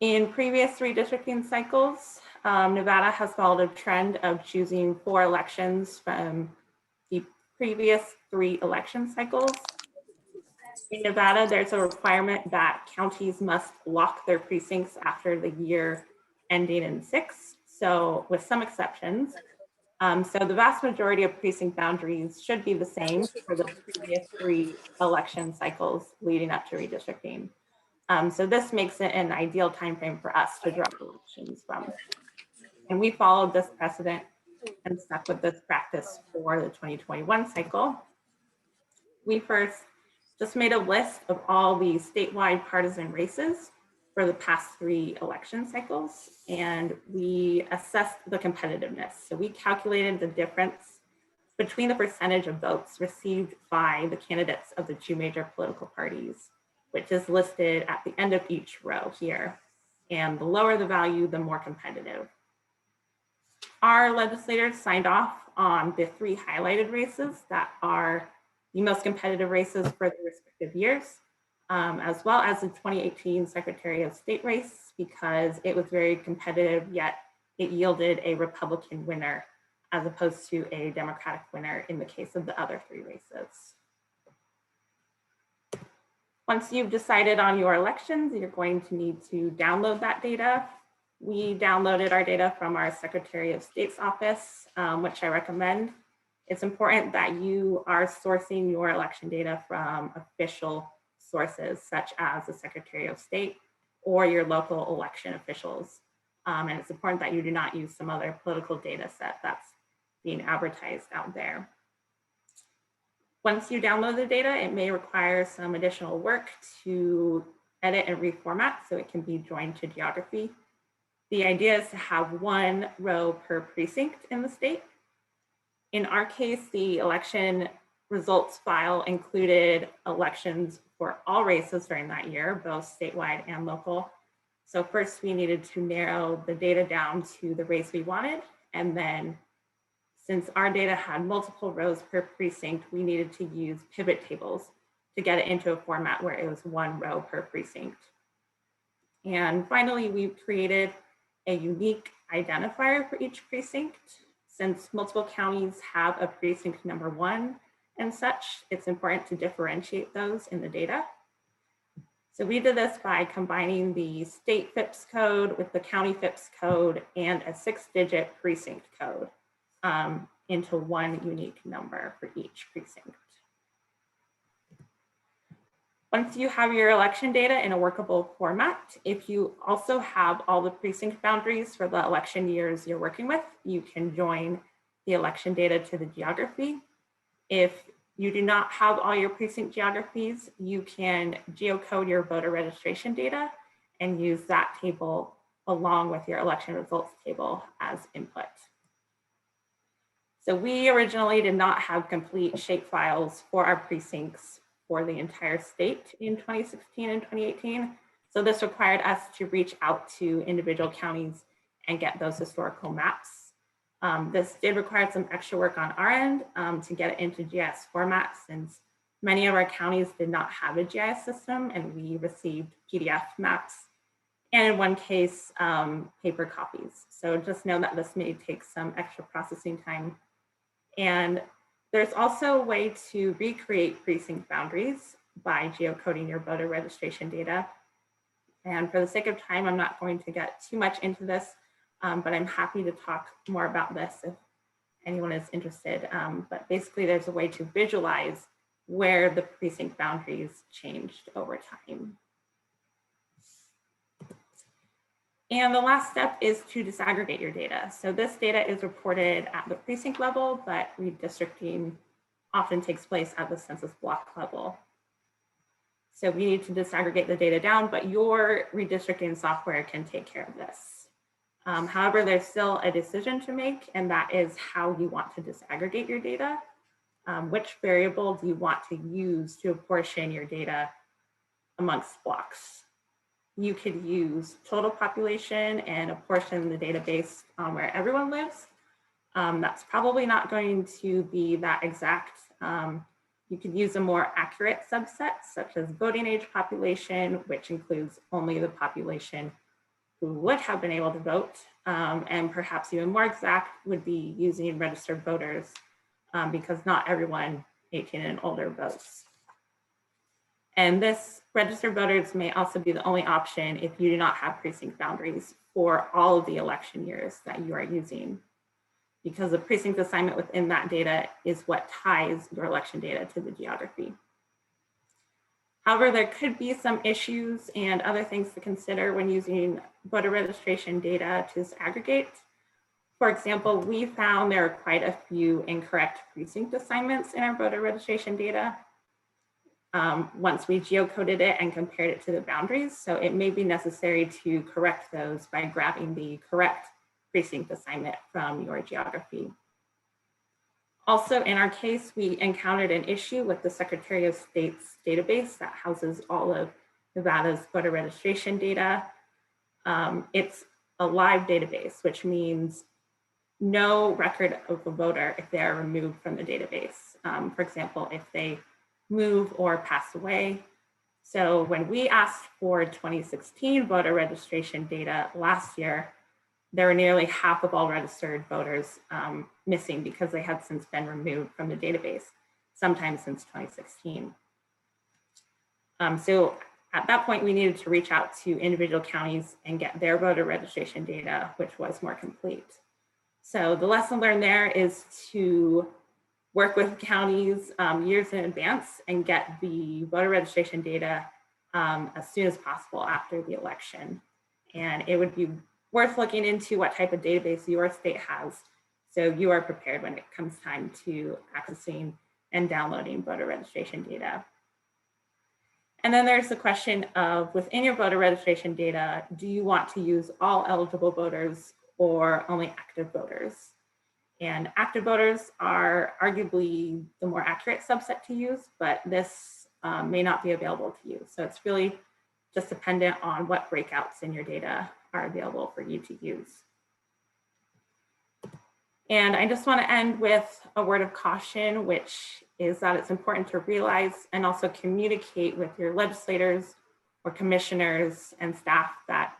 In previous redistricting cycles, Nevada has followed a trend of choosing 4 elections from the previous 3 election cycles. In Nevada, there's a requirement that counties must lock their precincts after the year ending in 6, so with some exceptions. So the vast majority of precinct boundaries should be the same for the previous 3 election cycles leading up to redistricting. So this makes it an ideal timeframe for us to draw elections from. And we followed this precedent and stuck with this practice for the 2021 cycle. We first just made a list of all the statewide partisan races for the past 3 election cycles, and we assessed the competitiveness. So we calculated the difference between the percentage of votes received by the candidates of the 2 major political parties, which is listed at the end of each row here. And the lower the value, the more competitive. Our legislators signed off on the 3 highlighted races that are the most competitive races for the respective years, as well as the 2018 Secretary of State race, because it was very competitive, yet it yielded a Republican winner as opposed to a Democratic winner in the case of the other 3 races. Once you've decided on your elections, you're going to need to download that data. We downloaded our data from our Secretary of State's office, which I recommend. It's important that you are sourcing your election data from official sources such as the Secretary of State or your local election officials. And it's important that you do not use some other political data set that's being advertised out there. Once you download the data, it may require some additional work to edit and reformat so it can be joined to geography. The idea is to have one row per precinct in the state. In our case, the election results file included elections for all races during that year, both statewide and local. So first we needed to narrow the data down to the race we wanted. And then since our data had multiple rows per precinct, we needed to use pivot tables to get it into a format where it was one row per precinct. And finally, we've created a unique identifier for each precinct. Since multiple counties have a precinct number 1 and such, it's important to differentiate those in the data. So we did this by combining the state FIPS code with the county FIPS code and a 6-digit precinct code into one unique number for each precinct. Once you have your election data in a workable format, if you also have all the precinct boundaries for the election years you're working with, you can join the election data to the geography. If you do not have all your precinct geographies, you can geocode your voter registration data and use that table along with your election results table as input. So we originally did not have complete shapefiles for our precincts for the entire state in 2016 and 2018. So this required us to reach out to individual counties and get those historical maps. This did require some extra work on our end to get it into GIS format, since many of our counties did not have a GIS system and we received PDF maps, and in one case, paper copies. So just know that this may take some extra processing time. And there's also a way to recreate precinct boundaries by geocoding your voter registration data. And for the sake of time, I'm not going to get too much into this, but I'm happy to talk more about this if anyone is interested. But basically, there's a way to visualize where the precinct boundaries changed over time. And the last step is to disaggregate your data. So this data is reported at the precinct level, but redistricting often takes place at the census block level. So we need to disaggregate the data down, but your redistricting software can take care of this. However, there's still a decision to make, and that is how you want to disaggregate your data. Which variable do you want to use to apportion your data amongst blocks? You could use total population and apportion the database on where everyone lives. That's probably not going to be that exact. You could use a more accurate subset, such as voting age population, which includes only the population who would have been able to vote. And perhaps even more exact would be using registered voters, because not everyone 18 and older votes. And this registered voters may also be the only option if you do not have precinct boundaries for all of the election years that you are using, because the precinct assignment within that data is what ties your election data to the geography. However, there could be some issues and other things to consider when using voter registration data to disaggregate. For example, we found there are quite a few incorrect precinct assignments in our voter registration data. Once we geocoded it and compared it to the boundaries. So it may be necessary to correct those by grabbing the correct precinct assignment from your geography. Also, in our case, we encountered an issue with the Secretary of State's database that houses all of Nevada's voter registration data. It's a live database, which means no record of a voter if they are removed from the database. For example, if they move or pass away. So when we asked for 2016 voter registration data last year, there were nearly half of all registered voters missing because they had since been removed from the database, sometime since 2016. So at that point, we needed to reach out to individual counties and get their voter registration data, which was more complete. So the lesson learned there is to work with counties years in advance and get the voter registration data as soon as possible after the election. And it would be worth looking into what type of database your state has, so you are prepared when it comes time to accessing and downloading voter registration data. And then there's the question of, within your voter registration data, do you want to use all eligible voters or only active voters? And active voters are arguably the more accurate subset to use, but this may not be available to you. So it's really just dependent on what breakouts in your data are available for you to use. And I just want to end with a word of caution, which is that it's important to realize and also communicate with your legislators or commissioners and staff that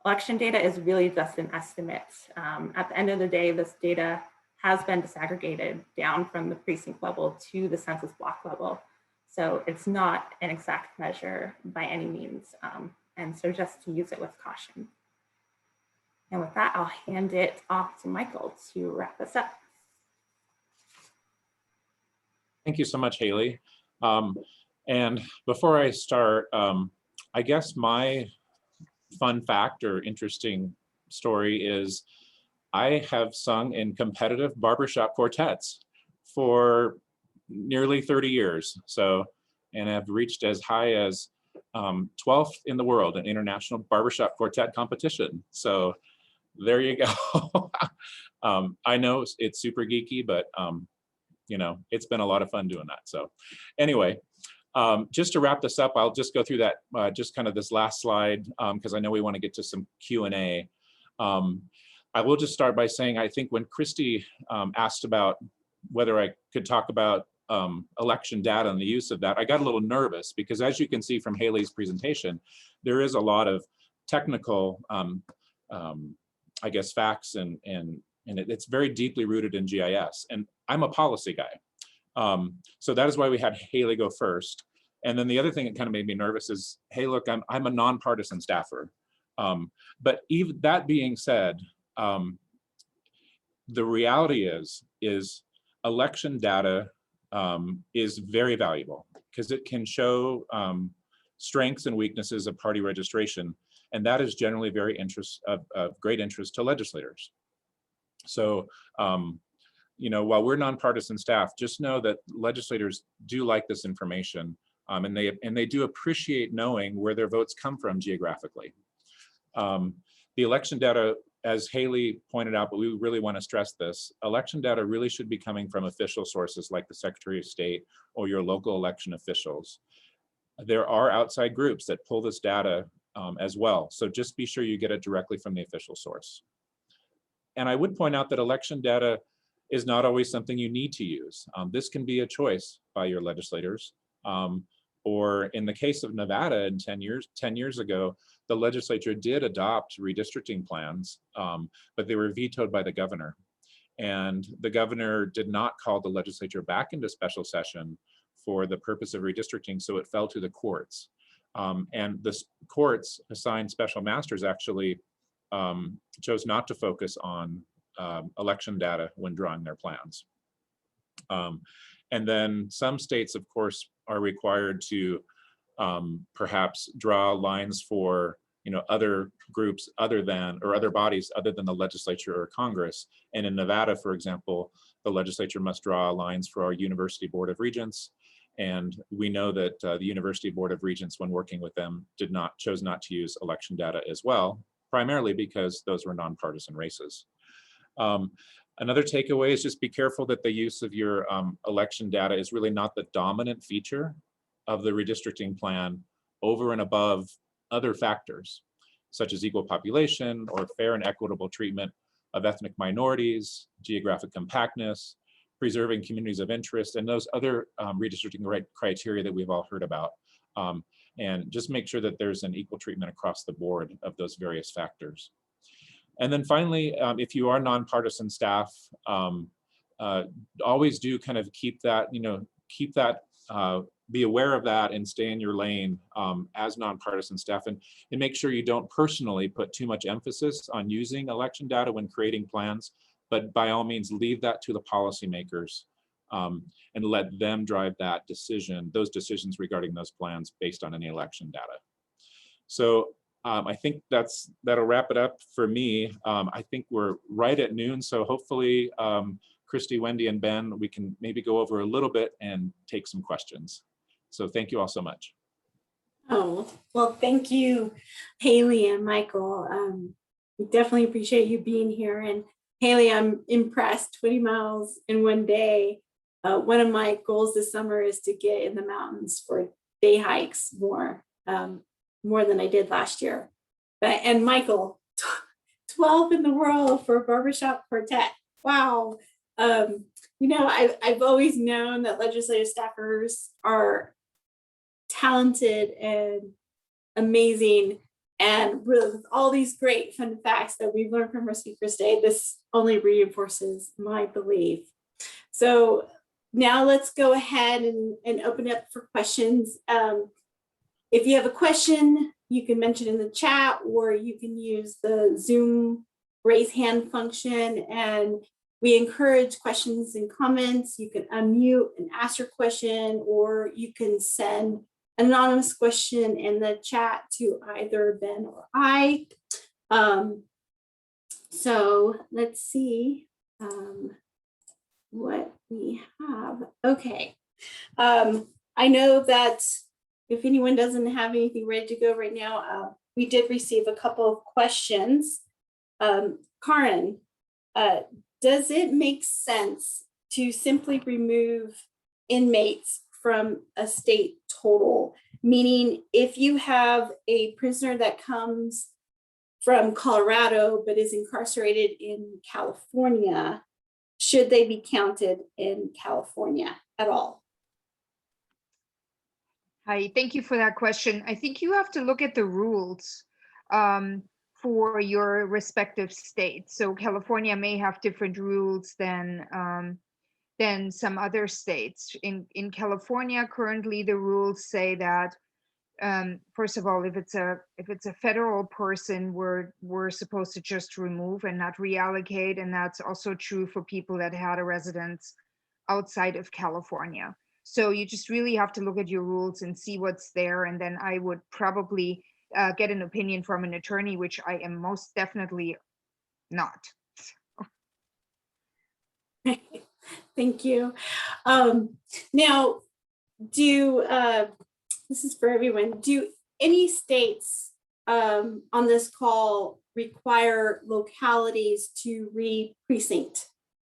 election data is really just an estimate. At the end of the day, this data has been disaggregated down from the precinct level to the census block level. So it's not an exact measure by any means. And so just to use it with caution. And with that, I'll hand it off to Michael to wrap us up. Thank you so much, Haley. And before I start, I guess my fun fact or interesting story is I have sung in competitive barbershop quartets for nearly 30 years. So, and have reached as high as 12th in the world in international barbershop quartet competition. So there you go. I know it's super geeky, but you know, it's been a lot of fun doing that. So anyway, just to wrap this up, I'll just go through that, just kind of this last slide, because I know we want to get to some Q&A. I will just start by saying, I think when Christy asked about whether I could talk about election data and the use of that, I got a little nervous because, as you can see from Haley's presentation, there is a lot of technical, I guess, facts and it's very deeply rooted in GIS. And I'm a policy guy. So that is why we had Haley go first. And then the other thing that kind of made me nervous is, hey, look, I'm a nonpartisan staffer. But even that being said, the reality is election data is very valuable because it can show strengths and weaknesses of party registration. And that is generally very of great interest to legislators. So, you know, while we're nonpartisan staff, just know that legislators do like this information, and they do appreciate knowing where their votes come from geographically. The election data, as Haley pointed out, but we really want to stress this, election data really should be coming from official sources like the Secretary of State or your local election officials. There are outside groups that pull this data as well. So just be sure you get it directly from the official source. And I would point out that election data is not always something you need to use. This can be a choice by your legislators. Or in the case of Nevada, in 10 years ago, the legislature did adopt redistricting plans, but they were vetoed by the governor. And the governor did not call the legislature back into special session for the purpose of redistricting, so it fell to the courts. And the courts assigned special masters actually chose not to focus on election data when drawing their plans. And then some states, of course, are required to perhaps draw lines for, you know, other groups other than, or other bodies other than the legislature or Congress. And in Nevada, for example, the legislature must draw lines for our University Board of Regents. And we know that the University Board of Regents, when working with them, chose not to use election data as well, primarily because those were nonpartisan races. Another takeaway is just be careful that the use of your election data is really not the dominant feature of the redistricting plan over and above other factors, such as equal population or fair and equitable treatment of ethnic minorities, geographic compactness, preserving communities of interest, and those other redistricting criteria that we've all heard about. And just make sure that there's an equal treatment across the board of those various factors. And then finally, if you are nonpartisan staff, always do kind of keep that, be aware of that and stay in your lane as nonpartisan staff, and make sure you don't personally put too much emphasis on using election data when creating plans, but by all means leave that to the policymakers and let them drive that decision, those decisions regarding those plans based on any election data. So I think that'll wrap it up for me. I think we're right at noon, so hopefully Christy, Wendy, and Ben, we can maybe go over a little bit and take some questions. So thank you all so much. Oh, well, thank you, Haley and Michael. We definitely appreciate you being here. And Haley, I'm impressed, 20 miles in one day. One of my goals this summer is to get in the mountains for day hikes more than I did last year. And Michael, 12 in the world for a barbershop quartet. Wow. I've always known that legislative staffers are talented and amazing, and with all these great fun facts that we've learned from our speakers today, this only reinforces my belief. So now let's go ahead and open up for questions. If you have a question, you can mention in the chat, or you can use the Zoom raise hand function, and we encourage questions and comments. You can unmute and ask your question, or you can send an anonymous question in the chat to either Ben or I. So let's see what we have. Okay. I know that if anyone doesn't have anything ready to go right now, we did receive a couple of questions. Karen, does it make sense to simply remove inmates from a state total? Meaning, if you have a prisoner that comes from Colorado but is incarcerated in California, should they be counted in California at all? Hi, thank you for that question. I think you have to look at the rules for your respective states. So California may have different rules than some other states. In California, currently the rules say that first of all, if it's a federal person, we're supposed to just remove and not reallocate, and that's also true for people that had a residence outside of California. So you just really have to look at your rules and see what's there, and then I would probably get an opinion from an attorney, which I am most definitely not. Thank you. Now, this is for everyone, do any states on this call require localities to re-precinct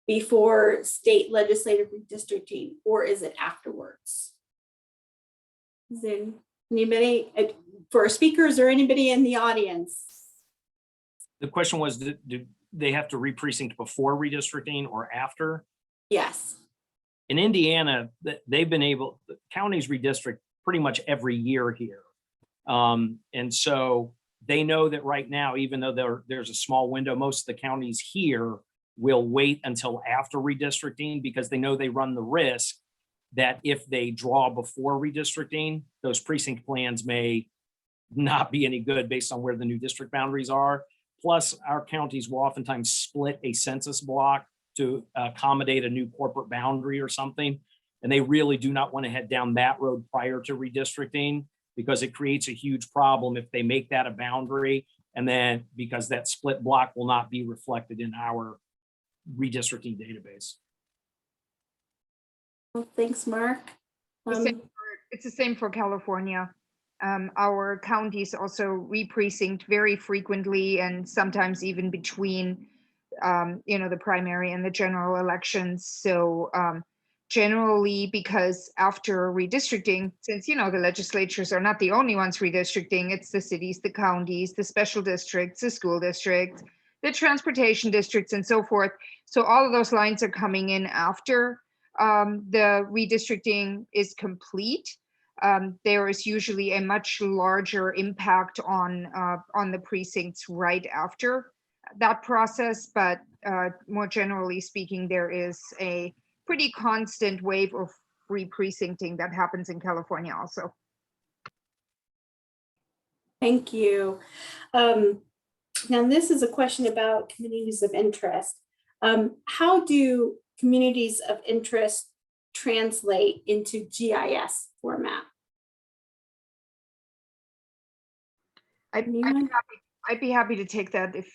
before state legislative redistricting, or is it afterwards? Is there anybody, for speakers or anybody in the audience? The question was, do they have to re-precinct before redistricting or after? Yes. In Indiana, they've been able, the counties redistrict pretty much every year here. And so they know that right now, even though there's a small window, most of the counties here will wait until after redistricting, because they know they run the risk that if they draw before redistricting, those precinct plans may not be any good based on where the new district boundaries are. Plus, our counties will oftentimes split a census block to accommodate a new corporate boundary or something. And they really do not want to head down that road prior to redistricting, because it creates a huge problem if they make that a boundary. And then because that split block will not be reflected in our redistricting database. Well, thanks, Mark. It's the same for California. Our counties also re-precinct very frequently, and sometimes even between the primary and the general elections. So generally, because after redistricting, since the legislatures are not the only ones redistricting, it's the cities, the counties, the special districts, the school districts, the transportation districts, and so forth. So all of those lines are coming in after the redistricting is complete. There is usually a much larger impact on the precincts right after that process, but more generally speaking, there is a pretty constant wave of re-precincting that happens in California also. Thank you. Now, this is a question about communities of interest. How do communities of interest translate into GIS format? Anyone? I'd be happy to take that if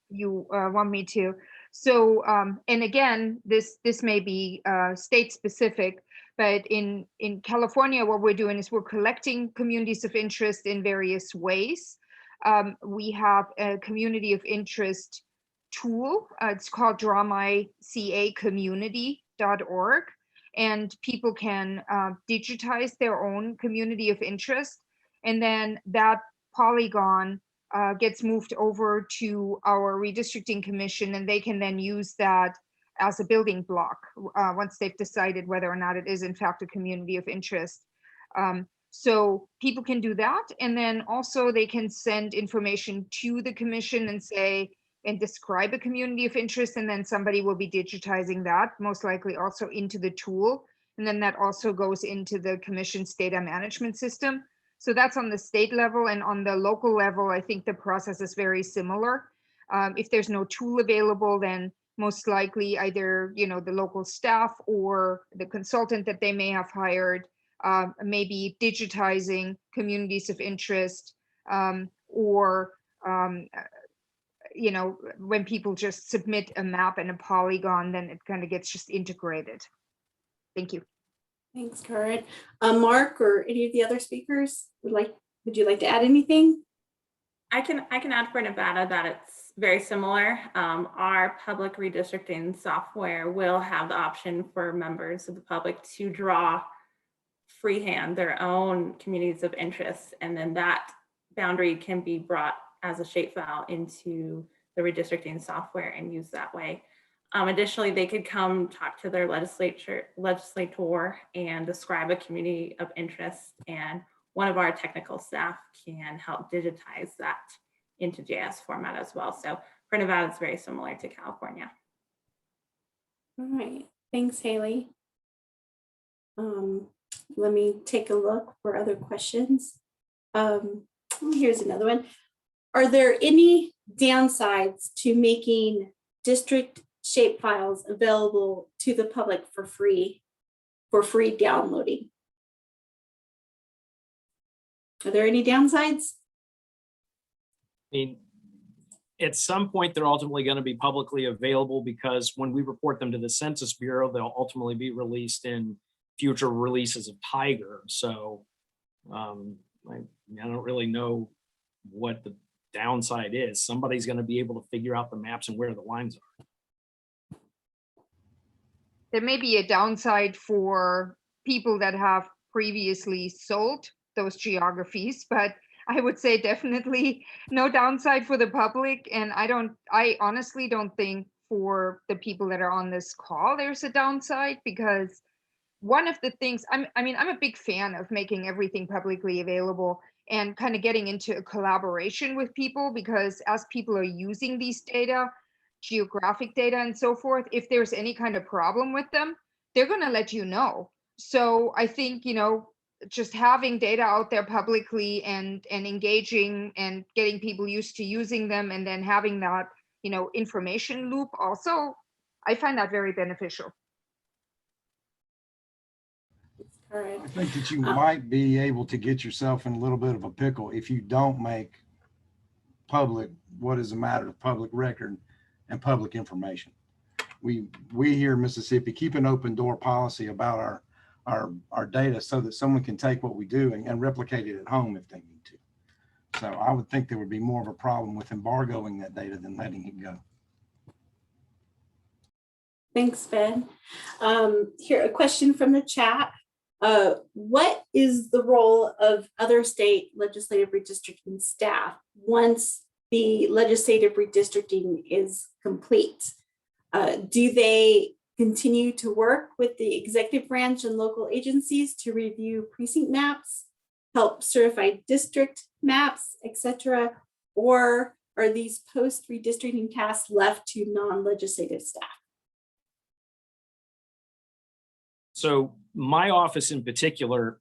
you want me to. So, and again, this may be state specific, but in California, what we're doing is we're collecting communities of interest in various ways. We have a community of interest tool. It's called drawmycacommunity.org, and people can digitize their own community of interest, and then that polygon gets moved over to our redistricting commission, and they can then use that as a building block once they've decided whether or not it is in fact a community of interest. So people can do that, and then also they can send information to the commission and say, and describe a community of interest, and then somebody will be digitizing that, most likely also into the tool, and then that also goes into the commission's data management system. So that's on the state level, and on the local level, I think the process is very similar. If there's no tool available, then most likely either the local staff or the consultant that they may have hired maybe digitizing communities of interest, or when people just submit a map and a polygon, then it kind of gets just integrated. Thank you. Thanks, Karen. Mark or any of the other speakers would you like to add anything? I can add for Nevada that it's very similar. Our public redistricting software will have the option for members of the public to draw freehand their own communities of interest, and then that boundary can be brought as a shapefile into the redistricting software and use that way. Additionally, they could come talk to their legislator and describe a community of interest, and one of our technical staff can help digitize that into JS format as well. So for Nevada, it's very similar to California. All right, thanks, Haley. Let me take a look for other questions. Here's another one. Are there any downsides to making district shapefiles available to the public for free downloading? Are there any downsides? I mean, at some point, they're ultimately going to be publicly available, because when we report them to the Census Bureau, they'll ultimately be released in future releases of Tiger. So I don't really know what the downside is. Somebody's going to be able to figure out the maps and where the lines are. There may be a downside for people that have previously sold those geographies, but I would say definitely no downside for the public. And I honestly don't think for the people that are on this call, there's a downside, because one of the things, I'm a big fan of making everything publicly available and kind of getting into a collaboration with people, because as people are using these data, geographic data and so forth, if there's any kind of problem with them, they're going to let you know. So I think, just having data out there publicly and engaging and getting people used to using them, and then having that, information loop also, I find that very beneficial. All right. I think that you might be able to get yourself in a little bit of a pickle if you don't make public what is a matter of public record and public information. We here in Mississippi keep an open door policy about our data, so that someone can take what we do and replicate it at home if they need to. So I would think there would be more of a problem with embargoing that data than letting it go. Thanks, Ben. Here, a question from the chat. What is the role of other state legislative redistricting staff once the legislative redistricting is complete? Do they continue to work with the executive branch and local agencies to review precinct maps, help certify district maps, etc.? Or are these post-redistricting tasks left to non-legislative staff? So my office in particular,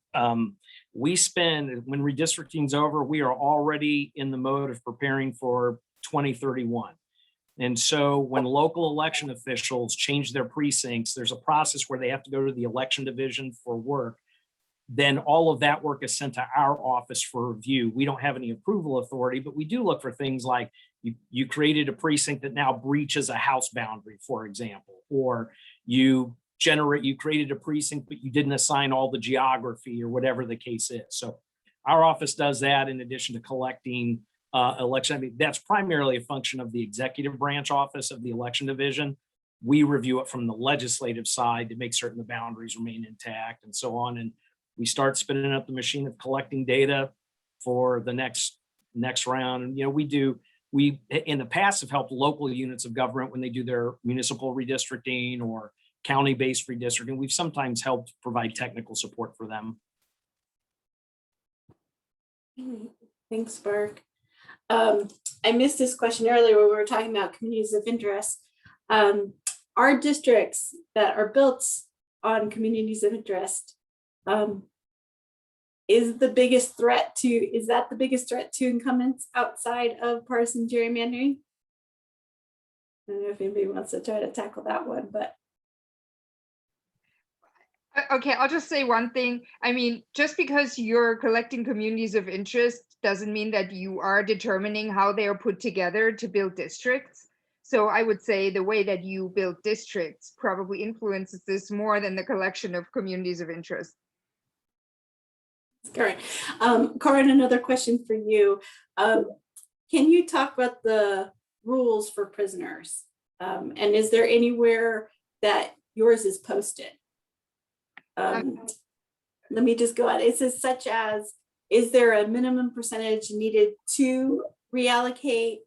we spend, when redistricting is over, we are already in the mode of preparing for 2031. And so when local election officials change their precincts, there's a process where they have to go to the election division for work. Then all of that work is sent to our office for review. We don't have any approval authority, but we do look for things like you created a precinct that now breaches a house boundary, for example, or you created a precinct, but you didn't assign all the geography or whatever the case is. So our office does that in addition to collecting election. I mean, that's primarily a function of the executive branch office of the election division. We review it from the legislative side to make certain the boundaries remain intact and so on. And we start spinning up the machine of collecting data for the next round. And, you know, we in the past have helped local units of government when they do their municipal redistricting or county-based redistricting. We've sometimes helped provide technical support for them. Thanks, Mark. I missed this question earlier when we were talking about communities of interest. Our districts that are built on communities of interest, is that the biggest threat to incumbents outside of partisan gerrymandering? I don't know if anybody wants to try to tackle that one, but. Okay, I'll just say one thing. I mean, just because you're collecting communities of interest doesn't mean that you are determining how they are put together to build districts. So I would say the way that you build districts probably influences this more than the collection of communities of interest. Correct. Corin, another question for you. Can you talk about the rules for prisoners? And is there anywhere that yours is posted? Let me just go on. It says such as, is there a minimum percentage needed to reallocate,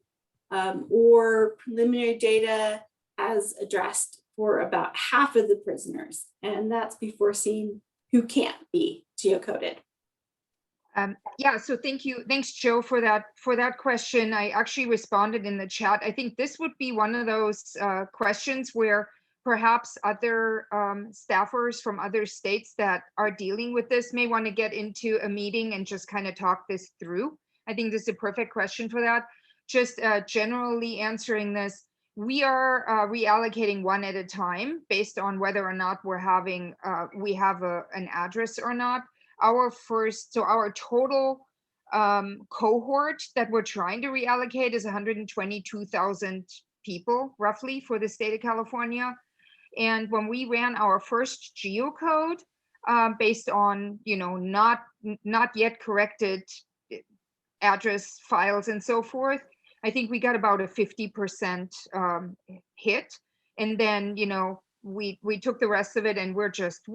or preliminary data as addressed for about half of the prisoners? And that's before seeing who can't be geocoded. Yeah, so thank you. Thanks, Joe, for that question. I actually responded in the chat. I think this would be one of those questions where perhaps other staffers from other states that are dealing with this may want to get into a meeting and just kind of talk this through. I think this is a perfect question for that. Just generally answering this, we are reallocating one at a time based on whether or not we have an address or not. Our total cohort that we're trying to reallocate is 122,000 people roughly for the state of California. And when we ran our first geocode based on, you know, not yet corrected address files and so forth, I think we got about a 50% hit. And then, you know, we took the rest of it and we're just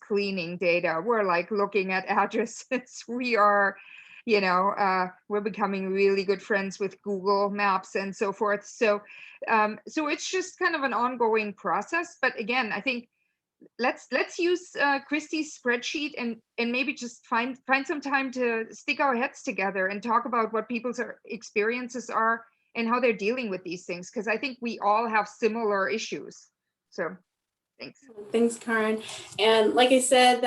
cleaning data. We're like looking at addresses. We are, you know, we're becoming really good friends with Google Maps and so forth. So so it's just kind of an ongoing process. But again, I think let's use Christy's spreadsheet and maybe just find some time to stick our heads together and talk about what people's experiences are and how they're dealing with these things, because I think we all have similar issues. So thanks. Thanks, Karen. And like I said,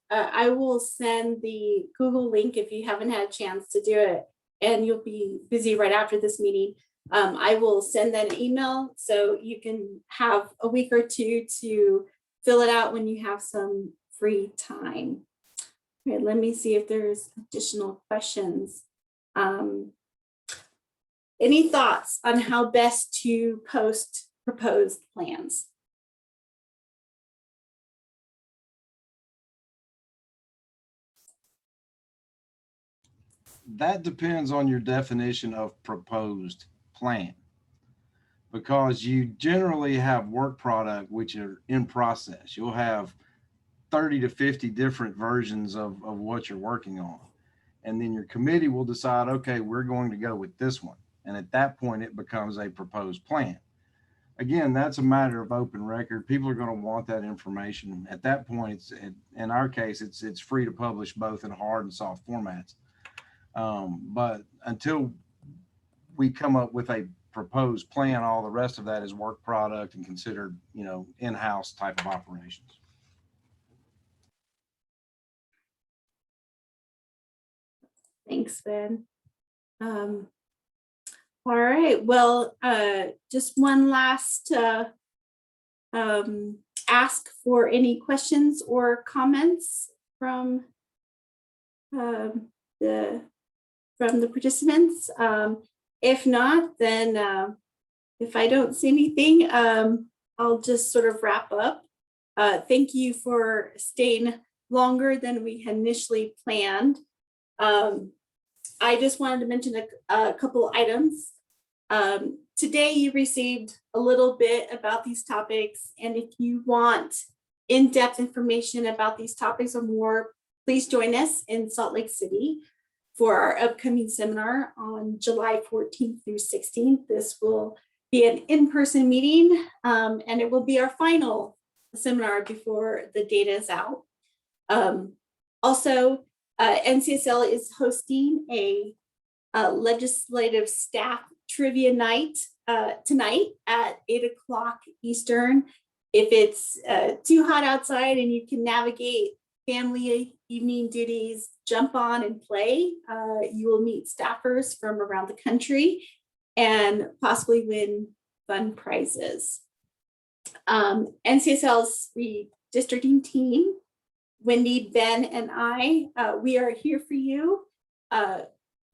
I will send the Google link if you haven't had a chance to do it, and you'll be busy right after this meeting. I will send that an email so you can have a week or two to fill it out when you have some free time. Okay, let me see if there's additional questions. Any thoughts on how best to post proposed plans? That depends on your definition of proposed plan, because you generally have work product which are in process. You'll have 30 to 50 different versions of what you're working on. And then your committee will decide, okay, we're going to go with this one. And at that point, it becomes a proposed plan. Again, that's a matter of open record. People are going to want that information. At that point, in our case, it's free to publish both in hard and soft formats. But until we come up with a proposed plan, all the rest of that is work product and considered, you know, in-house type of operations. Thanks, Ben. All right, well, just one last ask for any questions or comments from the participants. If not, then if I don't see anything, I'll just sort of wrap up. Thank you for staying longer than we had initially planned. I just wanted to mention a couple items. Today you received a little bit about these topics, and if you want in-depth information about these topics or more, please join us in Salt Lake City for our upcoming seminar on July 14th through 16th. This will be an in-person meeting, and it will be our final seminar before the data is out. Also, NCSL is hosting a legislative staff trivia night tonight at 8:00 Eastern. If it's too hot outside and you can navigate family evening duties, jump on and play. You will meet staffers from around the country and possibly win fun prizes. NCSL's redistricting team, Wendy, Ben, and I, we are here for you.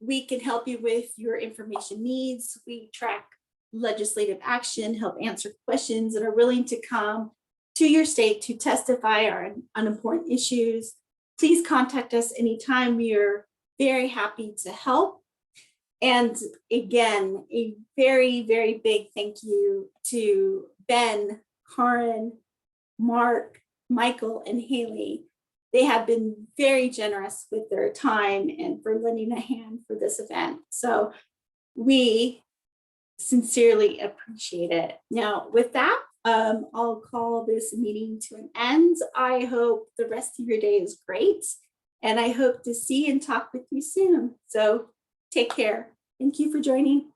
We can help you with your information needs. We track legislative action, help answer questions, and are willing to come to your state to testify on important issues. Please contact us anytime. We are very happy to help. And again, a very, very big thank you to Ben, Karen, Mark, Michael, and Haley. They have been very generous with their time and for lending a hand for this event. So we sincerely appreciate it. Now, with that, I'll call this meeting to an end. I hope the rest of your day is great, and I hope to see and talk with you soon. So take care. Thank you for joining.